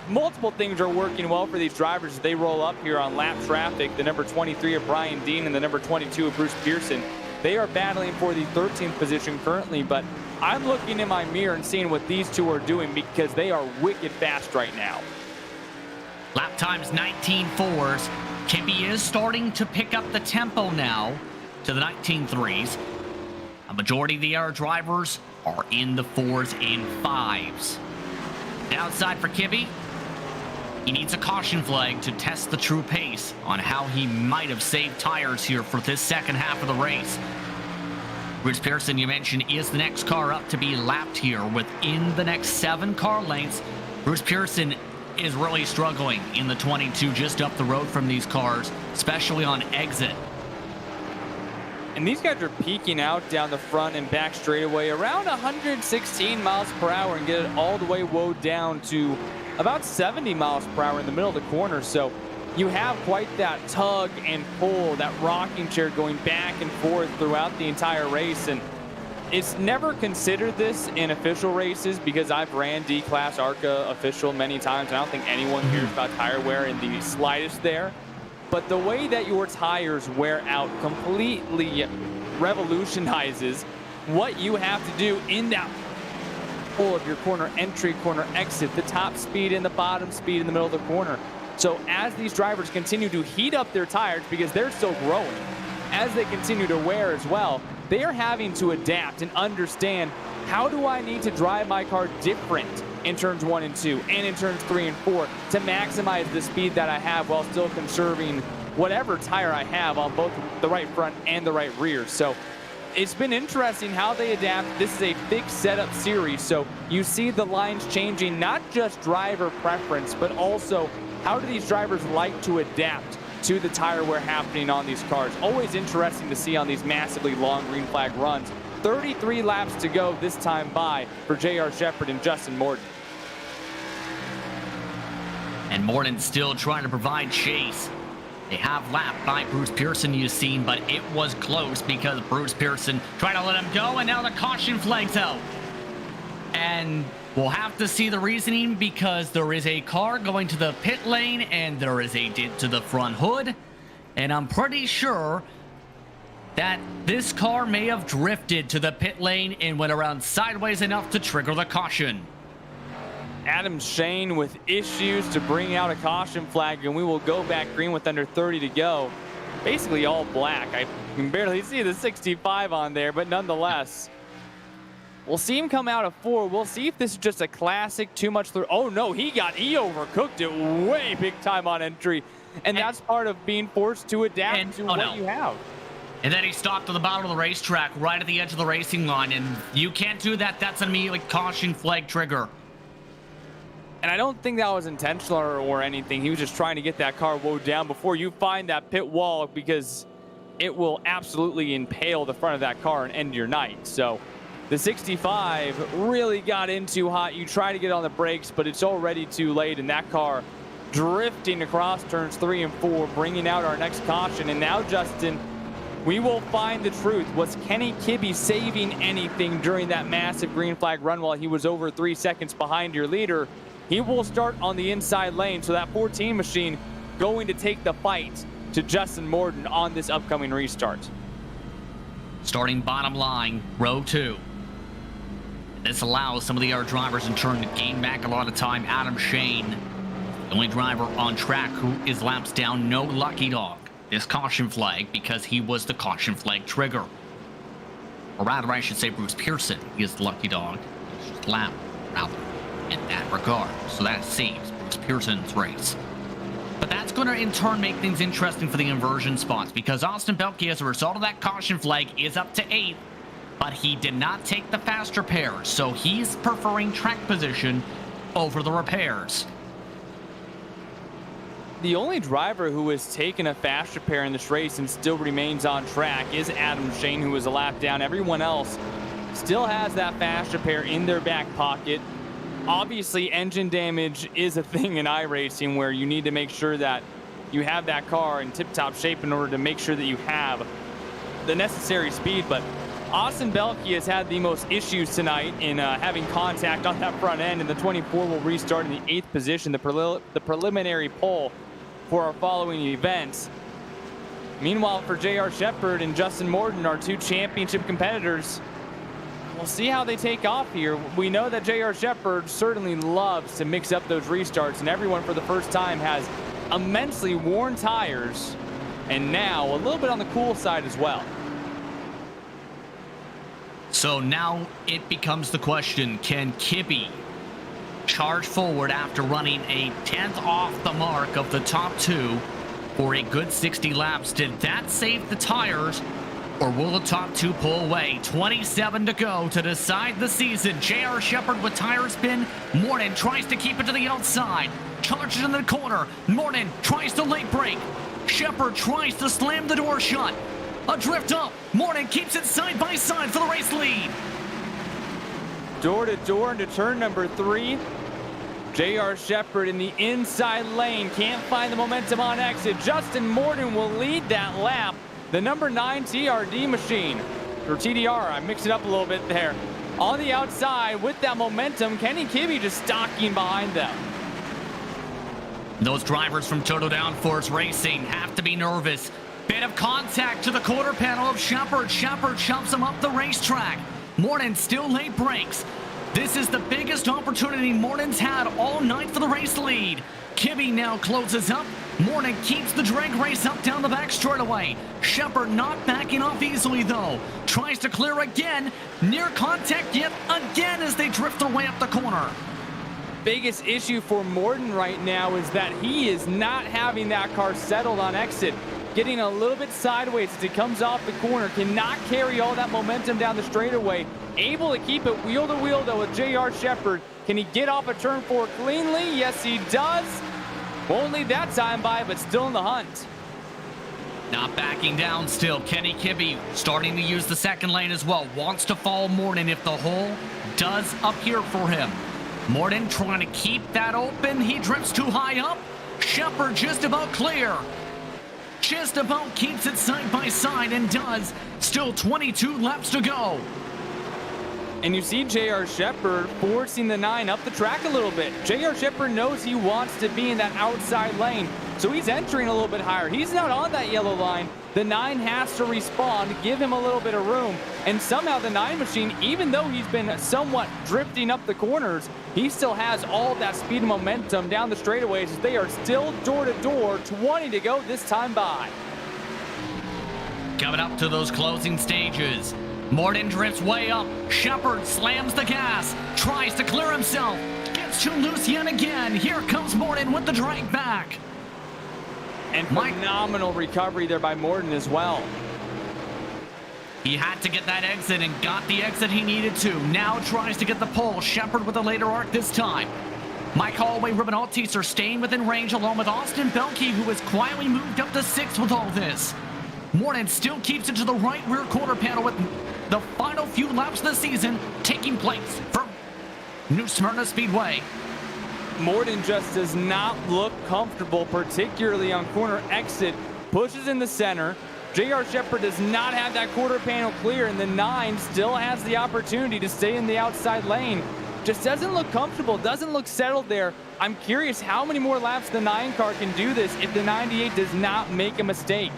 multiple things are working well for these drivers as they roll up here on lap traffic. The number 23 of Brian Dean and the number 22 of Bruce Pearson, they are battling for the 13th position currently, but I'm looking in my mirror and seeing what these two are doing because they are wicked fast right now. Lap times 19.4s. Kibby is starting to pick up the tempo now to the 19.3s. A majority of the air drivers are in the 4s and 5s. Downside for Kibby, he needs a caution flag to test the true pace on how he might have saved tires here for this second half of the race. Bruce Pearson, you mentioned, is the next car up to be lapped here within the next 7 car lengths. Bruce Pearson is really struggling in the 22 just up the road from these cars, especially on exit. And these guys are peaking out down the front and back straightaway around 116 miles per hour and get it all the way woed down to about 70 miles per hour in the middle of the corner. So you have quite that tug and pull, that rocking chair going back and forth throughout the entire race. And it's never considered this in official races because I've ran D-Class ARCA official many times. And I don't think anyone hears about tire wear in the slightest there. But the way that your tires wear out completely revolutionizes what you have to do in that full of your corner entry, corner exit, the top speed and the bottom speed in the middle of the corner. So as these drivers continue to heat up their tires, because they're still growing, as they continue to wear as well, they are having to adapt and understand, how do I need to drive my car different in turns 1 and 2 and in turns 3 and 4 to maximize the speed that I have while still conserving whatever tire I have on both the right front and the right rear. So it's been interesting how they adapt. This is a fixed setup series, so you see the lines changing, not just driver preference, but also how do these drivers like to adapt to the tire wear happening on these cars. Always interesting to see on these massively long green flag runs. 33 laps to go this time by for J.R. Shepherd and Justin Morton. And Morton still trying to provide chase. They have lapped by Bruce Pearson, you've seen, but it was close because Bruce Pearson tried to let him go, and now the caution flag's out. And we'll have to see the reasoning, because there is a car going to the pit lane and there is a dent to the front hood. And I'm pretty sure that this car may have drifted to the pit lane and went around sideways enough to trigger the caution. Adam Shane with issues to bring out a caution flag, and we will go back green with under 30 to go. Basically all black. I can barely see the 65 on there, but nonetheless, we'll see him come out of 4. We'll see if this is just a classic too much through. Oh no, he overcooked it way big time on entry. And that's part of being forced to adapt to what you have. And then he stopped at the bottom of the racetrack, right at the edge of the racing line. And you can't do that. That's an immediate caution flag trigger. And I don't think that was intentional or anything. He was just trying to get that car wound down before you find that pit wall, because it will absolutely impale the front of that car and end your night. So the 65 really got in too hot. You try to get on the brakes, but it's already too late, and that car drifting across turns 3 and 4, bringing out our next caution. And now, Justin, we will find the truth. Was Kenny Kibby saving anything during that massive green flag run while he was over 3 seconds behind your leader? He will start on the inside lane, so that 14 machine going to take the fight to Justin Morton on this upcoming restart. Starting bottom line, row 2. This allows some of the other drivers in turn to gain back a lot of time. Adam Shane, the only driver on track who is laps down, no lucky dog. This caution flag, because he was the caution flag trigger. Or rather, I should say Bruce Pearson is the lucky dog. Lap, rather, in that regard. So that saves Bruce Pearson's race. But that's going to in turn make things interesting for the inversion spots, because Austin Belke, as a result of that caution flag, is up to 8th, but he did not take the faster pairs, so he's preferring track position over the repairs. The only driver who has taken a faster pair in this race and still remains on track is Adam Shane, who was a lap down. Everyone else still has that faster pair in their back pocket. Obviously, engine damage is a thing in iRacing, where you need to make sure that you have that car in tip-top shape in order to make sure that you have the necessary speed. But Austin Belke has had the most issues tonight in having contact on that front end, and the 24 will restart in the 8th position, the preliminary pole for our following events. Meanwhile, for J.R. Shepherd and Justin Morton, our 2 championship competitors, we'll see how they take off here. We know that J.R. Shepherd certainly loves to mix up those restarts, and everyone for the first time has immensely worn tires, and now a little bit on the cool side as well. So now it becomes the question, can Kibby charge forward after running a 10th off the mark of the top 2 for a good 60 laps? Did that save the tires, or will the top 2 pull away? 27 to go to decide the season. J.R. Shepherd with tire spin. Morton tries to keep it to the outside. Charges in the corner. Morton tries to late brake. Shepherd tries to slam the door shut. A drift up. Morton keeps it side by side for the race lead. Door to door into turn number 3. J.R. Shepherd in the inside lane. Can't find the momentum on exit. Justin Morton will lead that lap. The number 9 TRD machine, or TDR, I mixed it up a little bit there. On the outside with that momentum, Kenny Kibby just stalking behind them. Those drivers from Total Downforce Racing have to be nervous. Bit of contact to the quarter panel of Shepherd. Shepherd shoves him up the racetrack. Morton still late brakes. This is the biggest opportunity Morton's had all night for the race lead. Kibby now closes up. Morton keeps the drag race up down the back straightaway. Shepard not backing off easily though. Tries to clear again. Near contact yet again as they drift their way up the corner. Biggest issue for Morton right now is that he is not having that car settled on exit. Getting a little bit sideways as he comes off the corner. Cannot carry all that momentum down the straightaway. Able to keep it wheel to wheel though with J.R. Shepard. Can he get off of turn 4 cleanly? Yes, he does. Won't leave that time by, but still in the hunt. Not backing down still. Kenny Kibby starting to use the second lane as well. Wants to follow Morton if the hole does appear for him. Morton trying to keep that open. He drifts too high up. Shepard just about clear. Just about keeps it side by side and does. Still 22 laps to go. And you see J.R. Shepard forcing the 9 up the track a little bit. J.R. Shepard knows he wants to be in that outside lane, so he's entering a little bit higher. He's not on that yellow line. The 9 has to respond, give him a little bit of room. And somehow the 9 machine, even though he's been somewhat drifting up the corners, he still has all that speed and momentum down the straightaways as they are still door to door, 20 to go this time by. Coming up to those closing stages. Morton drifts way up. Shepard slams the gas. Tries to clear himself. Gets too loose yet again. Here comes Morton with the drag back. And phenomenal recovery there by Morton as well. He had to get that exit and got the exit he needed to. Now tries to get the pole. Shepard with a later arc this time. Mike Holloway, Ruben Altice are staying within range along with Austin Belkey, who has quietly moved up to 6th with all this. Morton still keeps it to the right rear quarter panel with the final few laps of the season taking place from New Smyrna Speedway. Morton just does not look comfortable, particularly on corner exit. Pushes in the center. J.R. Shepard does not have that quarter panel clear, and the 9 still has the opportunity to stay in the outside lane. Just doesn't look comfortable, doesn't look settled there. I'm curious how many more laps the 9 car can do this if the 98 does not make a mistake.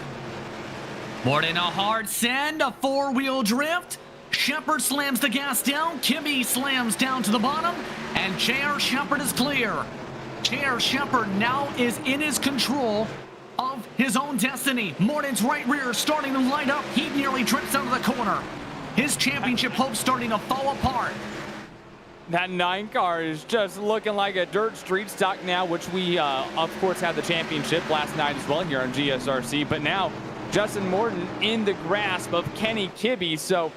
Morton a hard send, a 4-wheel drift. Shepard slams the gas down. Kibby slams down to the bottom. And J.R. Shepard is clear. J.R. Shepard now is in his control of his own destiny. Morton's right rear starting to light up. He nearly drifts out of the corner. His championship hopes starting to fall apart. That 9 car is just looking like a dirt street stock now, which we, of course, had the championship last night as well here on GSRC. But now, Justin Morton in the grasp of Kenny Kibby. So,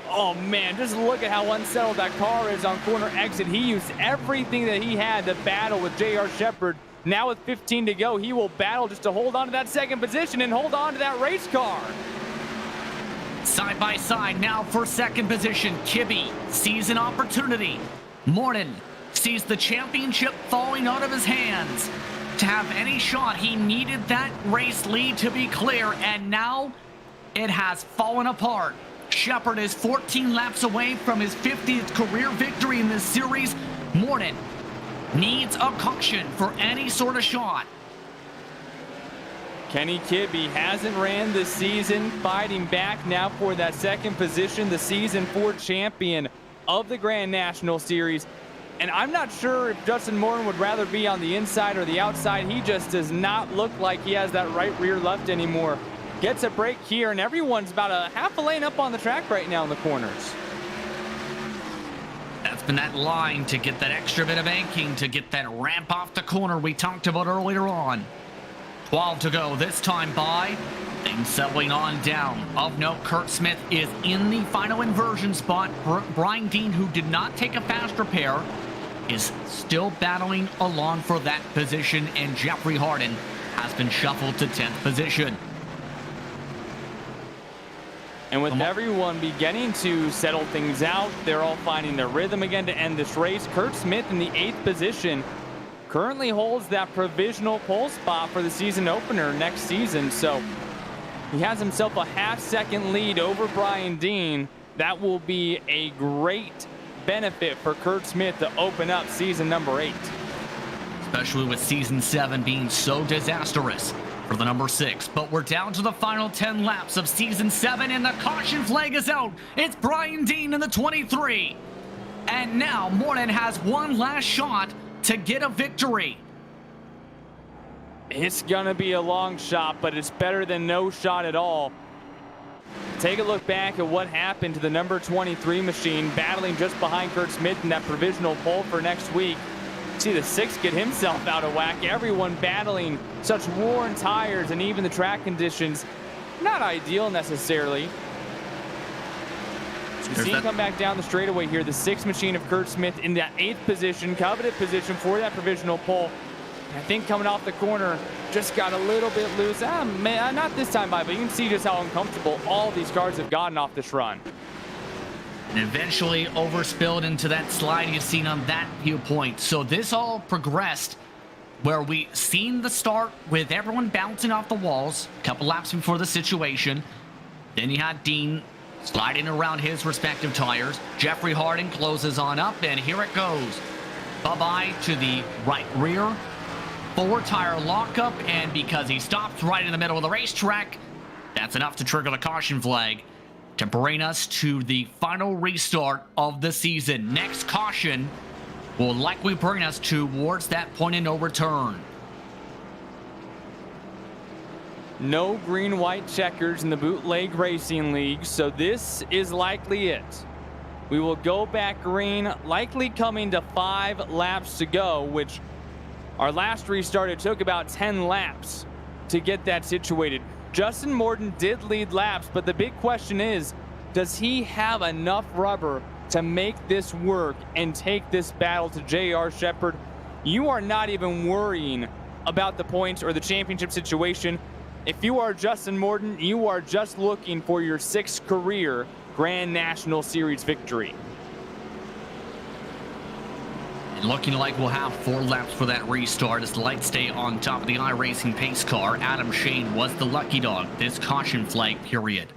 oh man, just look at how unsettled that car is on corner exit. He used everything that he had to battle with J.R. Shepard. Now with 15 to go, he will battle just to hold on to that second position and hold on to that race car. Side by side now for second position. Kibby sees an opportunity. Morton sees the championship falling out of his hands. To have any shot, he needed that race lead to be clear, and now it has fallen apart. Shepard is 14 laps away from his 50th career victory in this series. Morton needs a caution for any sort of shot. Kenny Kibby hasn't ran this season, fighting back now for that second position, the season 4 champion of the Grand National Series. And I'm not sure if Justin Morton would rather be on the inside or the outside. He just does not look like he has that right rear left anymore. Gets a break here, and everyone's about a half a lane up on the track right now in the corners. That's been that line to get that extra bit of banking, to get that ramp off the corner we talked about earlier on. 12 to go this time by. Things settling on down. Of note, Kurt Smith is in the final inversion spot. Brian Dean, who did not take a fast repair, is still battling along for that position, and Jeffrey Harden has been shuffled to 10th position. And with everyone beginning to settle things out, they're all finding their rhythm again to end this race. Kurt Smith in the 8th position currently holds that provisional pole spot for the season opener next season. So he has himself a half-second lead over Brian Dean. That will be a great benefit for Kurt Smith to open up season number 8. Especially with season 7 being so disastrous for the number 6. But we're down to the final 10 laps of season 7, and the caution flag is out. It's Brian Dean in the 23. And now Morton has one last shot to get a victory. It's going to be a long shot, but it's better than no shot at all. Take a look back at what happened to the number 23 machine, battling just behind Kurt Smith in that provisional pole for next week. See the 6 get himself out of whack. Everyone battling such worn tires, and even the track conditions not ideal necessarily. You see him come back down the straightaway here. The 6 machine of Kurt Smith in that 8th position, coveted position for that provisional pole. I think coming off the corner, just got a little bit loose. Man, not this time by, but you can see just how uncomfortable all these cars have gotten off this run. And eventually overspilled into that slide you've seen on that viewpoint. So this all progressed where we seen the start with everyone bouncing off the walls, a couple laps before the situation. Then you had Dean sliding around his respective tires. Jeffrey Harding closes on up, and here it goes. Bye-bye to the right rear. 4-tire lockup, and because he stops right in the middle of the racetrack, that's enough to trigger the caution flag to bring us to the final restart of the season. Next caution will likely bring us towards that point of no return. No green-white checkers in the Bootleg Racing League, so this is likely it. We will go back green, likely coming to 5 laps to go, which our last restart, it took about 10 laps to get that situated. Justin Morton did lead laps, but the big question is, does he have enough rubber to make this work and take this battle to J.R. Shepherd? You are not even worrying about the points or the championship situation. If you are Justin Morton, you are just looking for your 6th career Grand National Series victory. And looking like we'll have 4 laps for that restart as the lights stay on top of the iRacing pace car. Adam Shane was the lucky dog this caution flag period.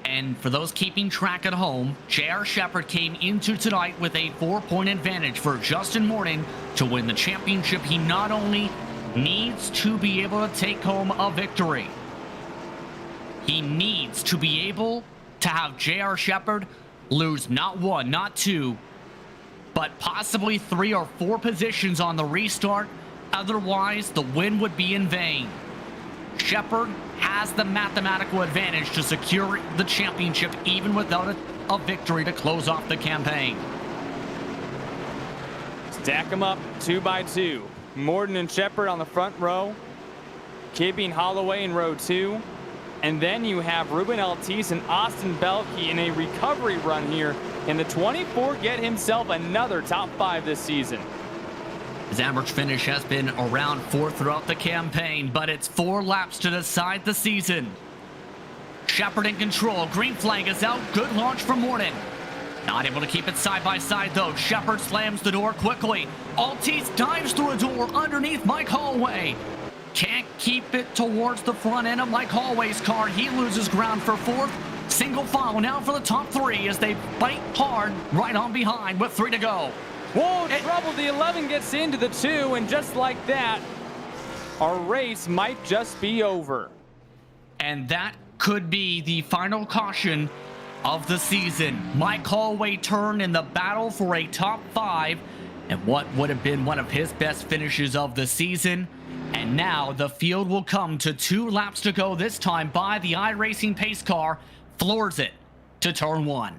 And for those keeping track at home, J.R. Shepherd came into tonight with a 4-point advantage for Justin Morton to win the championship. He not only needs to be able to take home a victory, he needs to be able to have J.R. Shepherd lose not 1, not 2, but possibly 3 or 4 positions on the restart. Otherwise, the win would be in vain. Shepherd has the mathematical advantage to secure the championship even without a victory to close off the campaign. Stack them up 2 by 2. Morton and Shepherd on the front row. Kibby and Holloway in row 2. And then you have Ruben Altice and Austin Belke in a recovery run here. And the 24 get himself another top 5 this season. His average finish has been around 4 throughout the campaign, but it's 4 laps to decide the season. Shepherd in control. Green flag is out. Good launch from Morton. Not able to keep it side by side though. Shepherd slams the door quickly. Altice dives through a door underneath Mike Holloway. Can't keep it towards the front end of Mike Holloway's car. He loses ground for 4th. Single file now for the top 3 as they fight hard right on behind with 3 to go. Whoa, trouble. The 11 gets into the 2, and just like that, our race might just be over. And that could be the final caution of the season. Mike Holloway turned in the battle for a top 5 and what would have been one of his best finishes of the season. And now the field will come to 2 laps to go, this time by the iRacing pace car. Floors it to turn 1.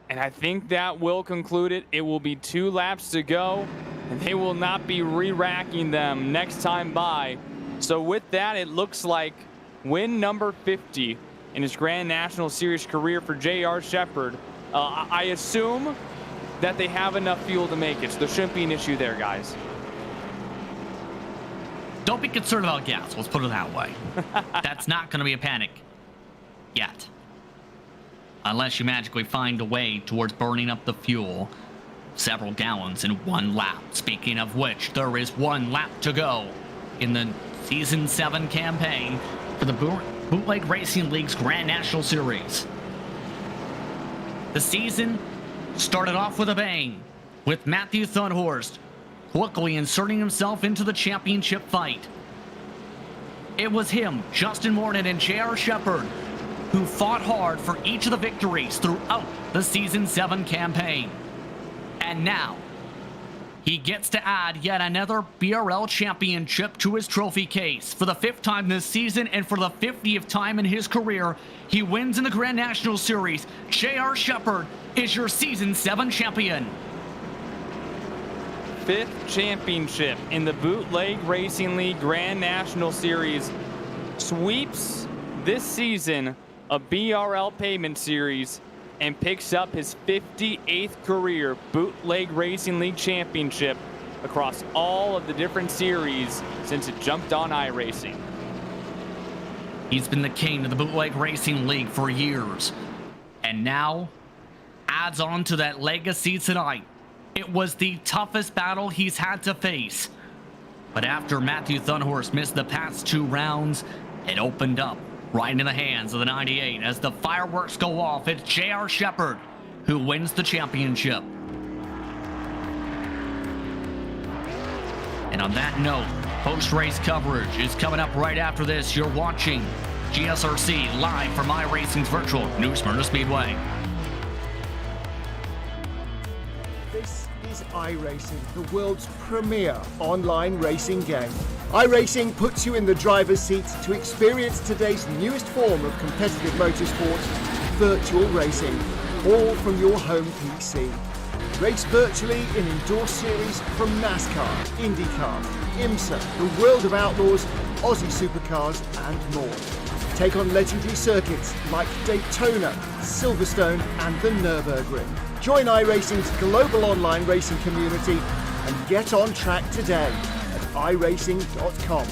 And I think that will conclude it. It will be 2 laps to go, and they will not be re-racking them next time by. So with that, it looks like win number 50 in his Grand National Series career for J.R. Shepherd. I assume that they have enough fuel to make it, so there shouldn't be an issue there, guys. Don't be concerned about gas, let's put it that way. That's not going to be a panic yet. Unless you magically find a way towards burning up the fuel. Several gallons in 1 lap. Speaking of which, there is 1 lap to go in the Season 7 campaign for the Bootleg Racing League's Grand National Series. The season started off with a bang, with Matthew Thunhorst quickly inserting himself into the championship fight. It was him, Justin Morton, and J.R. Shepherd who fought hard for each of the victories throughout the Season 7 campaign. And now, he gets to add yet another BRL championship to his trophy case. For the 5th time this season and for the 50th time in his career, he wins in the Grand National Series. J.R. Shepherd is your Season 7 champion. 5th championship in the Bootleg Racing League Grand National Series. Sweeps this season a BRL payment series and picks up his 58th career Bootleg Racing League championship across all of the different series since it jumped on iRacing. He's been the king of the Bootleg Racing League for years, and now adds on to that legacy tonight. It was the toughest battle he's had to face, but after Matthew Thunhorst missed the past 2 rounds, it opened up right in the hands of the 98. As the fireworks go off, it's J.R. Shepherd who wins the championship. And on that note, post-race coverage is coming up right after this. You're watching GSRC live from iRacing's virtual New Smyrna Speedway. This is iRacing, the world's premier online racing game. iRacing puts you in the driver's seat to experience today's newest form of competitive motorsport, virtual racing, all from your home PC. Race virtually in endorsed series from NASCAR, IndyCar, IMSA, the World of Outlaws, Aussie Supercars, and more. Take on legendary circuits like Daytona, Silverstone, and the Nürburgring. Join iRacing's global online racing community and get on track today at iRacing.com.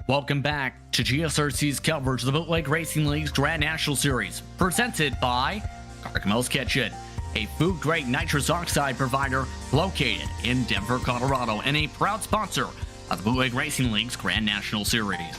Welcome back to GSRC's coverage of the Bootleg Racing League's Grand National Series, presented by Gargamel's Kitchen, a food-grade nitrous oxide provider located in Denver, Colorado, and a proud sponsor of the Bootleg Racing League's Grand National Series.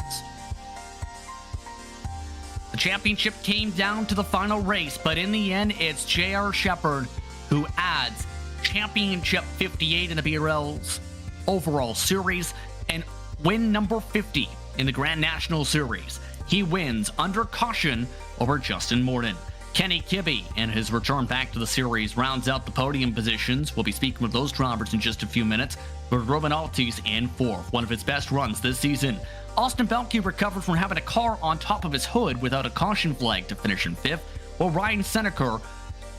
The championship came down to the final race, but in the end, it's J.R. Shepherd who adds championship 58 in the BRL's overall series and win number 50 in the Grand National Series. He wins under caution over Justin Morton. Kenny Kibby, in his return back to the series, rounds out the podium positions. We'll be speaking with those drivers in just a few minutes. But Roman Altis in 4th, one of his best runs this season. Austin Belke recovered from having a car on top of his hood without a caution flag to finish in 5th, while Ryan Seneker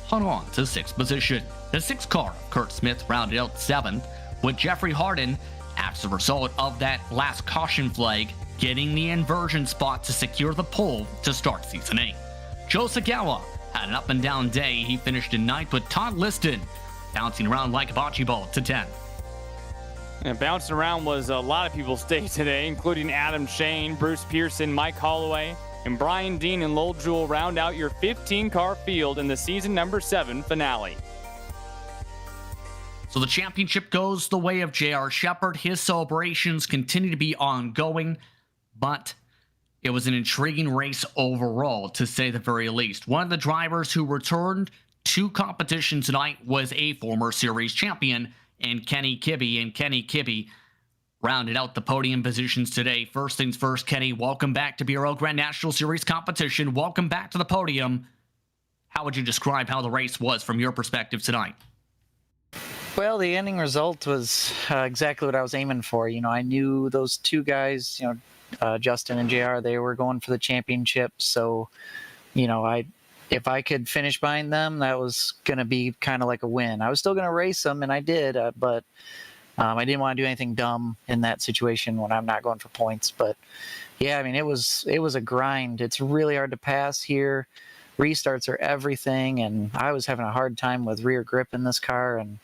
hung on to 6th position. The 6th car of Kurt Smith rounded out 7th, with Jeffrey Harden, as a result of that last caution flag, getting the inversion spot to secure the pole to start Season 8. Joe Sagawa had an up-and-down day. He finished in 9th, with Todd Liston bouncing around like a bocce ball to 10th. And bouncing around was a lot of people's day today, including Adam Shane, Bruce Pearson, Mike Holloway, and Brian Dean and Lowell Jewell round out your 15-car field in the season number 7 finale. So the championship goes the way of J.R. Shepherd. His celebrations continue to be ongoing, but it was an intriguing race overall, to say the very least. One of the drivers who returned to competition tonight was a former series champion, and Kenny Kibby. And Kenny Kibby rounded out the podium positions today. First things first, Kenny, welcome back to BRL Grand National Series competition. Welcome back to the podium. How would you describe how the race was from your perspective tonight? Well, the ending result was exactly what I was aiming for. You know, I knew those two guys, Justin and JR, they were going for the championship. So, if I could finish behind them, that was going to be kind of like a win. I was still going to race them, and I did, but I didn't want to do anything dumb in that situation when I'm not going for points. But yeah, I mean, it was a grind. It's really hard to pass here. restarts are everything, and I was having a hard time with rear grip in this car, and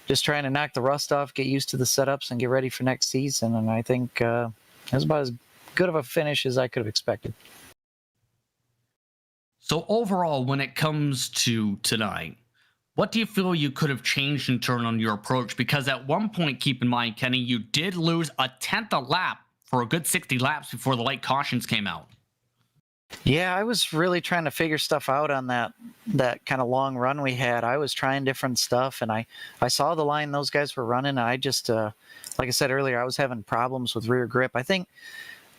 just trying to knock the rust off, get used to the setups, and get ready for next season. And I think it was about as good of a finish as I could have expected. So overall, when it comes to tonight, what do you feel you could have changed in turn on your approach? Because at one point, keep in mind, Kenny, you did lose a tenth a lap for a good 60 laps before the late cautions came out. Yeah, I was really trying to figure stuff out on that kind of long run we had. I was trying different stuff, and I saw the line those guys were running, and I just, like I said earlier, I was having problems with rear grip. I think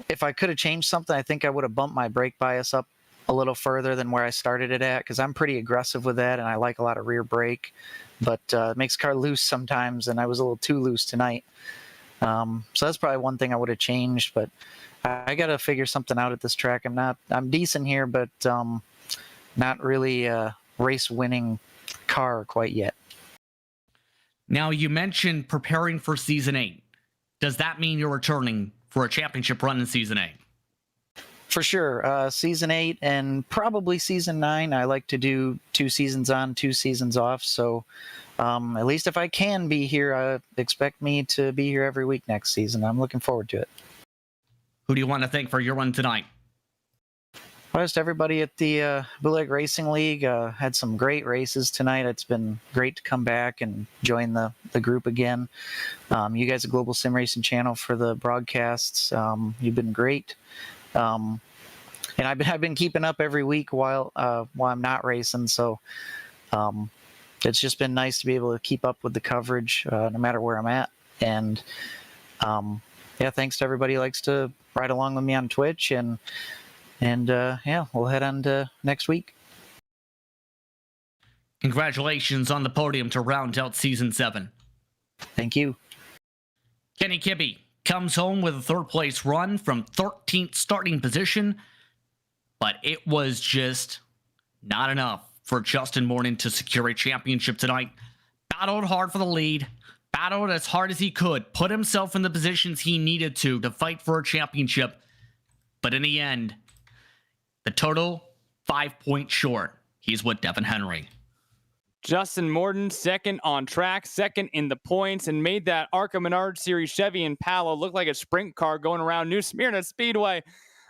if I could have changed something, I think I would have bumped my brake bias up a little further than where I started it at, because I'm pretty aggressive with that, and I like a lot of rear brake, but it makes the car loose sometimes, and I was a little too loose tonight. So that's probably one thing I would have changed, but I got to figure something out at this track. I'm decent here, but not really a race-winning car quite yet. Now, you mentioned preparing for Season 8. Does that mean you're returning for a championship run in Season 8? For sure. Season 8 and probably Season 9. I like to do 2 seasons on, 2 seasons off. So at least if I can be here, expect me to be here every week next season. I'm looking forward to it. Who do you want to thank for your run tonight? Well, just everybody at the Bootleg Racing League. Had some great races tonight. It's been great to come back and join the group again. You guys at Global SimRacing Channel for the broadcasts. You've been great. And I've been keeping up every week while I'm not racing. So it's just been nice to be able to keep up with the coverage no matter where I'm at. And yeah, thanks to everybody who likes to ride along with me on Twitch. And yeah, we'll head on to next week. Congratulations on the podium to round out Season 7. Thank you. Kenny Kibby comes home with a third-place run from 13th starting position, but it was just not enough for Justin Morton to secure a championship tonight. Battled hard for the lead, battled as hard as he could, put himself in the positions he needed to fight for a championship, but in the end, the total 5 points short. He's with Devin Henry. Justin Morton, second on track, second in the points, and made that ARCA Menard Series Chevy Impala look like a sprint car going around New Smyrna Speedway.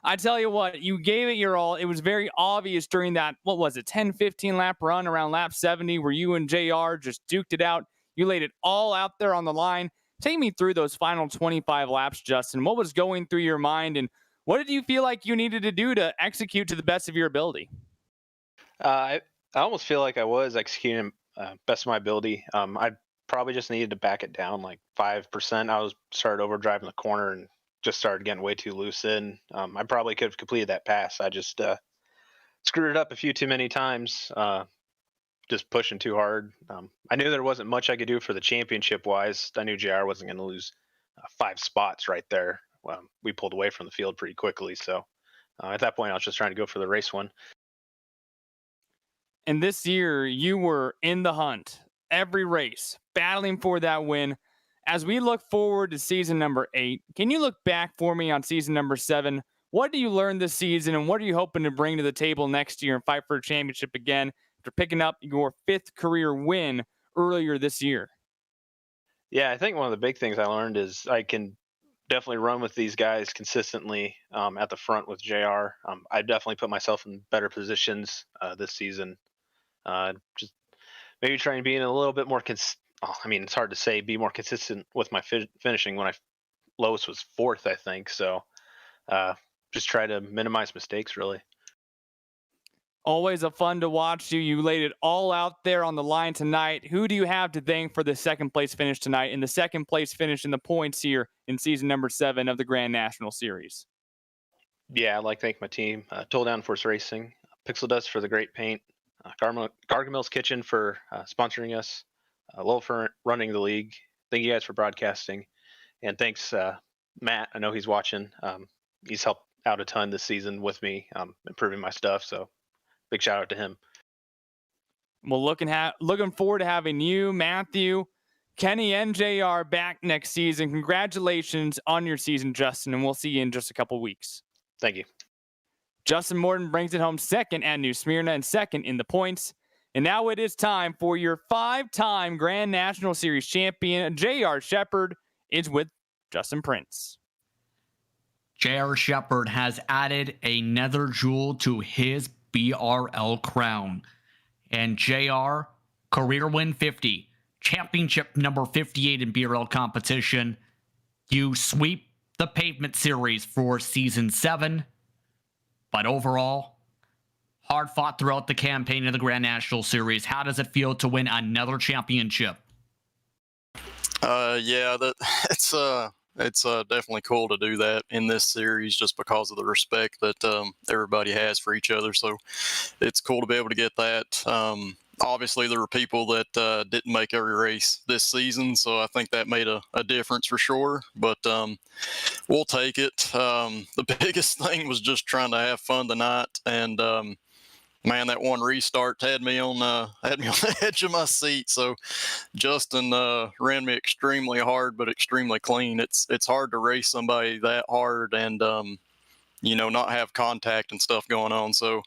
I tell you what, you gave it your all. It was very obvious during that, 10-15 lap run around lap 70 where you and JR just duked it out. You laid it all out there on the line. Take me through those final 25 laps, Justin. What was going through your mind, and what did you feel like you needed to do to execute to the best of your ability? I almost feel like I was executing best of my ability. I probably just needed to back it down like 5%. I started overdriving the corner and just started getting way too loose in. I probably could have completed that pass. I just screwed it up a few too many times, just pushing too hard. I knew there wasn't much I could do for the championship wise. I knew JR wasn't going to lose 5 spots right there. We pulled away from the field pretty quickly. So at that point, I was just trying to go for the race one. And this year, you were in the hunt, every race, battling for that win. As we look forward to season number 8, can you look back for me on season number 7? What do you learn this season, and what are you hoping to bring to the table next year and fight for a championship again after picking up your 5th career win earlier this year? Yeah, I think one of the big things I learned is I can definitely run with these guys consistently at the front with JR. I definitely put myself in better positions this season. Just maybe trying to be in a little bit more it's hard to say, be more consistent with my finishing. When I lowest was 4th, I think. So just try to minimize mistakes, really. Always a fun to watch you. You laid it all out there on the line tonight. Who do you have to thank for the 2nd place finish tonight and the 2nd place finish in the points here in season number 7 of the Grand National Series? Yeah, I'd like to thank my team, Toll Down Force Racing, Pixel Dust for the great paint, Gargamil's Kitchen for sponsoring us, Lowell for running the league. Thank you guys for broadcasting. And thanks, Matt. I know he's watching. He's helped out a ton this season with me, improving my stuff. So big shout out to him. Well, looking forward to having you, Matthew, Kenny, and JR back next season. Congratulations on your season, Justin, and we'll see you in just a couple weeks. Thank you. Justin Morton brings it home second at New Smyrna and second in the points. And now it is time for your 5-time Grand National Series champion, J.R. Shepard, is with Justin Prince. J.R. Shepard has added another jewel to his BRL crown. And J.R., career win 50, championship number 58 in BRL competition. You sweep the pavement series for season 7, but overall, hard fought throughout the campaign of the Grand National Series. How does it feel to win another championship? Yeah, it's definitely cool to do that in this series just because of the respect that everybody has for each other. So it's cool to be able to get that. Obviously, there were people that didn't make every race this season, so I think that made a difference for sure. But we'll take it. The biggest thing was just trying to have fun tonight, and man, that one restart had me on the edge of my seat. So Justin ran me extremely hard, but extremely clean. It's hard to race somebody that hard and not have contact and stuff going on. So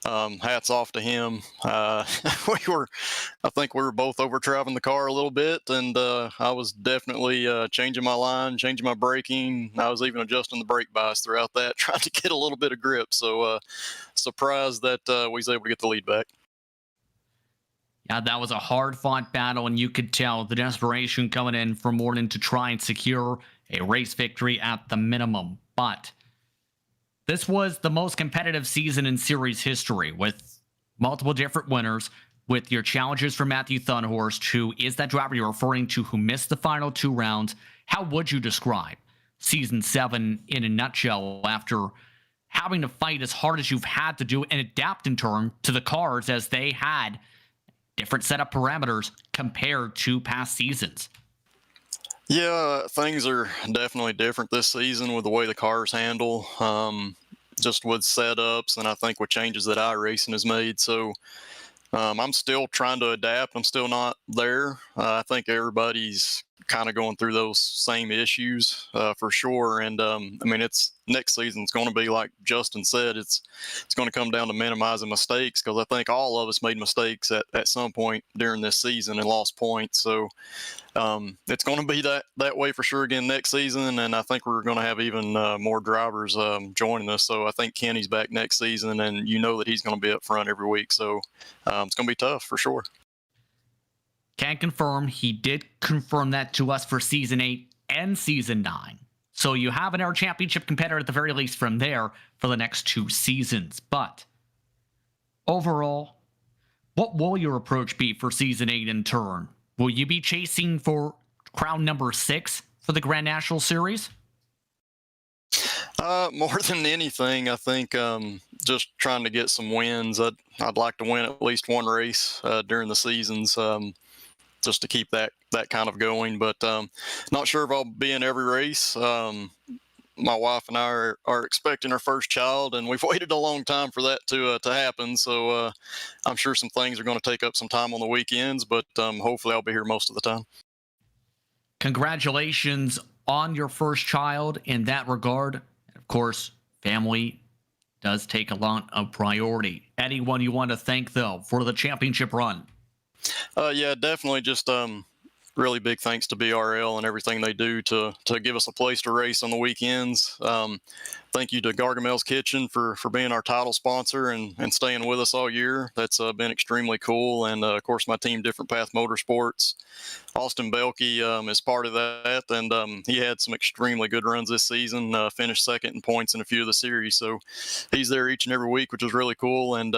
hats off to him. I think we were both over driving the car a little bit, and I was definitely changing my line, changing my braking. I was even adjusting the brake bias throughout that, trying to get a little bit of grip. So surprised that we was able to get the lead back. Yeah, that was a hard-fought battle, and you could tell the desperation coming in for Morton to try and secure a race victory at the minimum. But this was the most competitive season in series history, with multiple different winners, with your challenges for Matthew Thunhorst, who is that driver you're referring to who missed the final 2 rounds. How would you describe season 7 in a nutshell after having to fight as hard as you've had to do and adapt in turn to the cars as they had different setup parameters compared to past seasons? Yeah, things are definitely different this season with the way the cars handle, just with setups, and I think with changes that iRacing has made. So I'm still trying to adapt. I'm still not there. I think everybody's kind of going through those same issues for sure. And it's next season. It's going to be like Justin said. It's going to come down to minimizing mistakes, because I think all of us made mistakes at some point during this season and lost points. So it's going to be that way for sure again next season. And I think we're going to have even more drivers joining us. So I think Kenny's back next season, and that he's going to be up front every week. So it's going to be tough for sure. Can confirm he did confirm that to us for season 8 and season 9. So you have an Air Championship competitor at the very least from there for the next 2 seasons. But overall, what will your approach be for season 8 in turn? Will you be chasing for crown number 6 for the Grand National Series? More than anything, I think just trying to get some wins. I'd like to win at least one race during the seasons, just to keep that kind of going. But not sure if I'll be in every race. My wife and I are expecting our first child, and we've waited a long time for that to happen. So I'm sure some things are going to take up some time on the weekends, but hopefully I'll be here most of the time. Congratulations on your first child in that regard. Of course, family does take a lot of priority. Anyone you want to thank, though, for the championship run? Yeah, definitely just really big thanks to BRL and everything they do to give us a place to race on the weekends. Thank you to Gargamel's Kitchen for being our title sponsor and staying with us all year. That's been extremely cool. And, of course, my team, Different Path Motorsports. Austin Belkey is part of that, and he had some extremely good runs this season, finished second in points in a few of the series. So he's there each and every week, which is really cool. And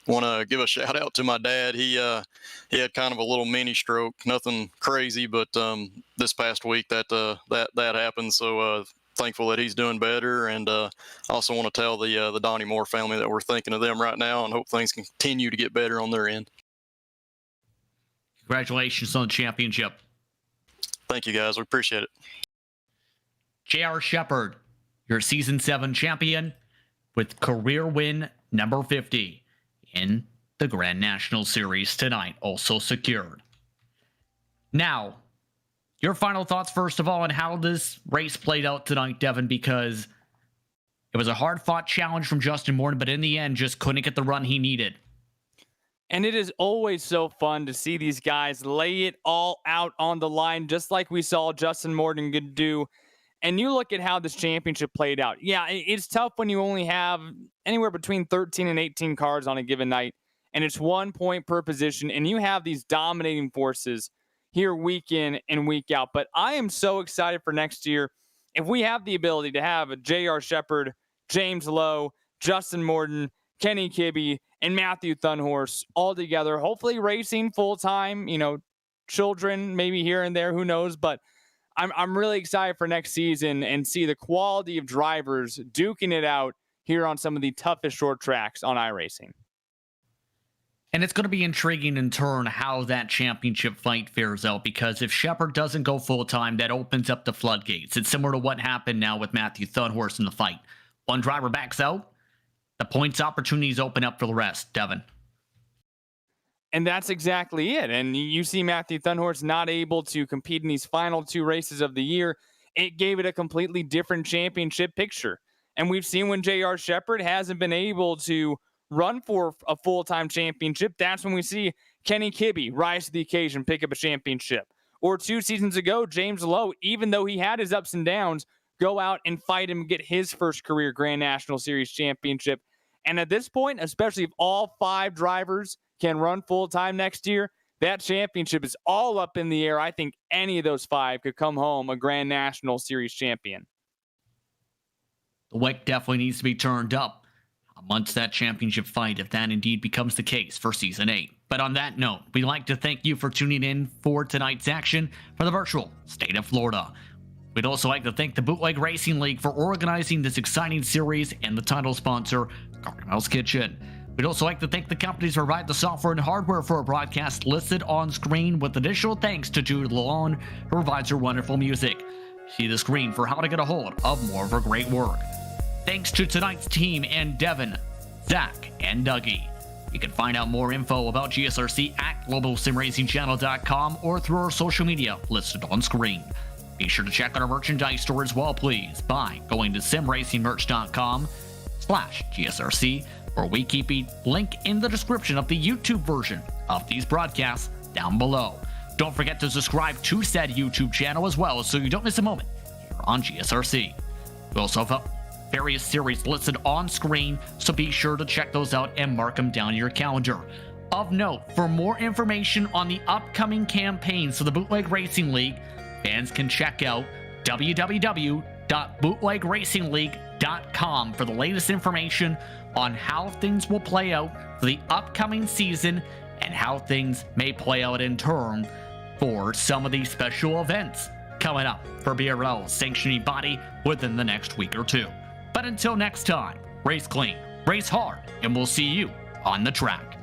want to give a shout out to my dad. He had kind of a little mini stroke, nothing crazy, but this past week that happened. So thankful that he's doing better, and also want to tell the Donnie Moore family that we're thinking of them right now and hope things continue to get better on their end. Congratulations on the championship. Thank you, guys. We appreciate it. J.R. Shepard, your season 7 champion with career win number 50 in the Grand National Series tonight, also secured. Now, your final thoughts, first of all, on how this race played out tonight, Devin, because It was a hard-fought challenge from Justin Morton, but in the end, just couldn't get the run he needed. And it is always so fun to see these guys lay it all out on the line, just like we saw Justin Morton could do. And you look at how this championship played out. Yeah, it's tough when you only have anywhere between 13 and 18 cars on a given night, and it's 1 point per position, and you have these dominating forces here week in and week out. But I am so excited for next year. If we have the ability to have a J.R. Shepard, James Lowe, Justin Morton, Kenny Kibby, and Matthew Thunhorse all together, hopefully racing full-time, children maybe here and there, who knows, but I'm really excited for next season and see the quality of drivers duking it out here on some of the toughest short tracks on iRacing. And it's going to be intriguing in turn how that championship fight fares out, because if Shepard doesn't go full-time, that opens up the floodgates. It's similar to what happened now with Matthew Thunhorse in the fight. One driver backs out, the points opportunities open up for the rest. Devin. And that's exactly it. And you see Matthew Thunhorse not able to compete in these final 2 races of the year. It gave it a completely different championship picture. And we've seen when J.R. Shepard hasn't been able to run for a full-time championship, that's when we see Kenny Kibby rise to the occasion, pick up a championship. Or 2 seasons ago, James Lowe, even though he had his ups and downs, go out and fight him, get his first career Grand National Series championship. And at this point, especially if all 5 drivers can run full-time next year, that championship is all up in the air. I think any of those 5 could come home a Grand National Series champion. The wick definitely needs to be turned up amongst that championship fight, if that indeed becomes the case for Season 8. But on that note, we'd like to thank you for tuning in for tonight's action for the virtual state of Florida. We'd also like to thank the Bootleg Racing League for organizing this exciting series and the title sponsor, Gargamel's Kitchen. We'd also like to thank the companies who provide the software and hardware for our broadcast listed on screen, with additional thanks to Jude Lalonde, who provides her wonderful music. See the screen for how to get a hold of more of her great work. Thanks to tonight's team and Devin, Zach, and Dougie. You can find out more info about GSRC at globalsimracingchannel.com or through our social media listed on screen. Be sure to check out our merchandise store as well, please, by going to simracingmerch.com/GSRC, where we keep a link in the description of the YouTube version of these broadcasts down below. Don't forget to subscribe to said YouTube channel as well, so you don't miss a moment here on GSRC. We also have various series listed on screen, so be sure to check those out and mark them down in your calendar. Of note, for more information on the upcoming campaigns for the Bootleg Racing League, fans can check out www.bootlegracingleague.com for the latest information on how things will play out for the upcoming season and how things may play out in turn for some of these special events coming up for BRL's sanctioning body within the next week or 2. But until next time, race clean, race hard, and we'll see you on the track.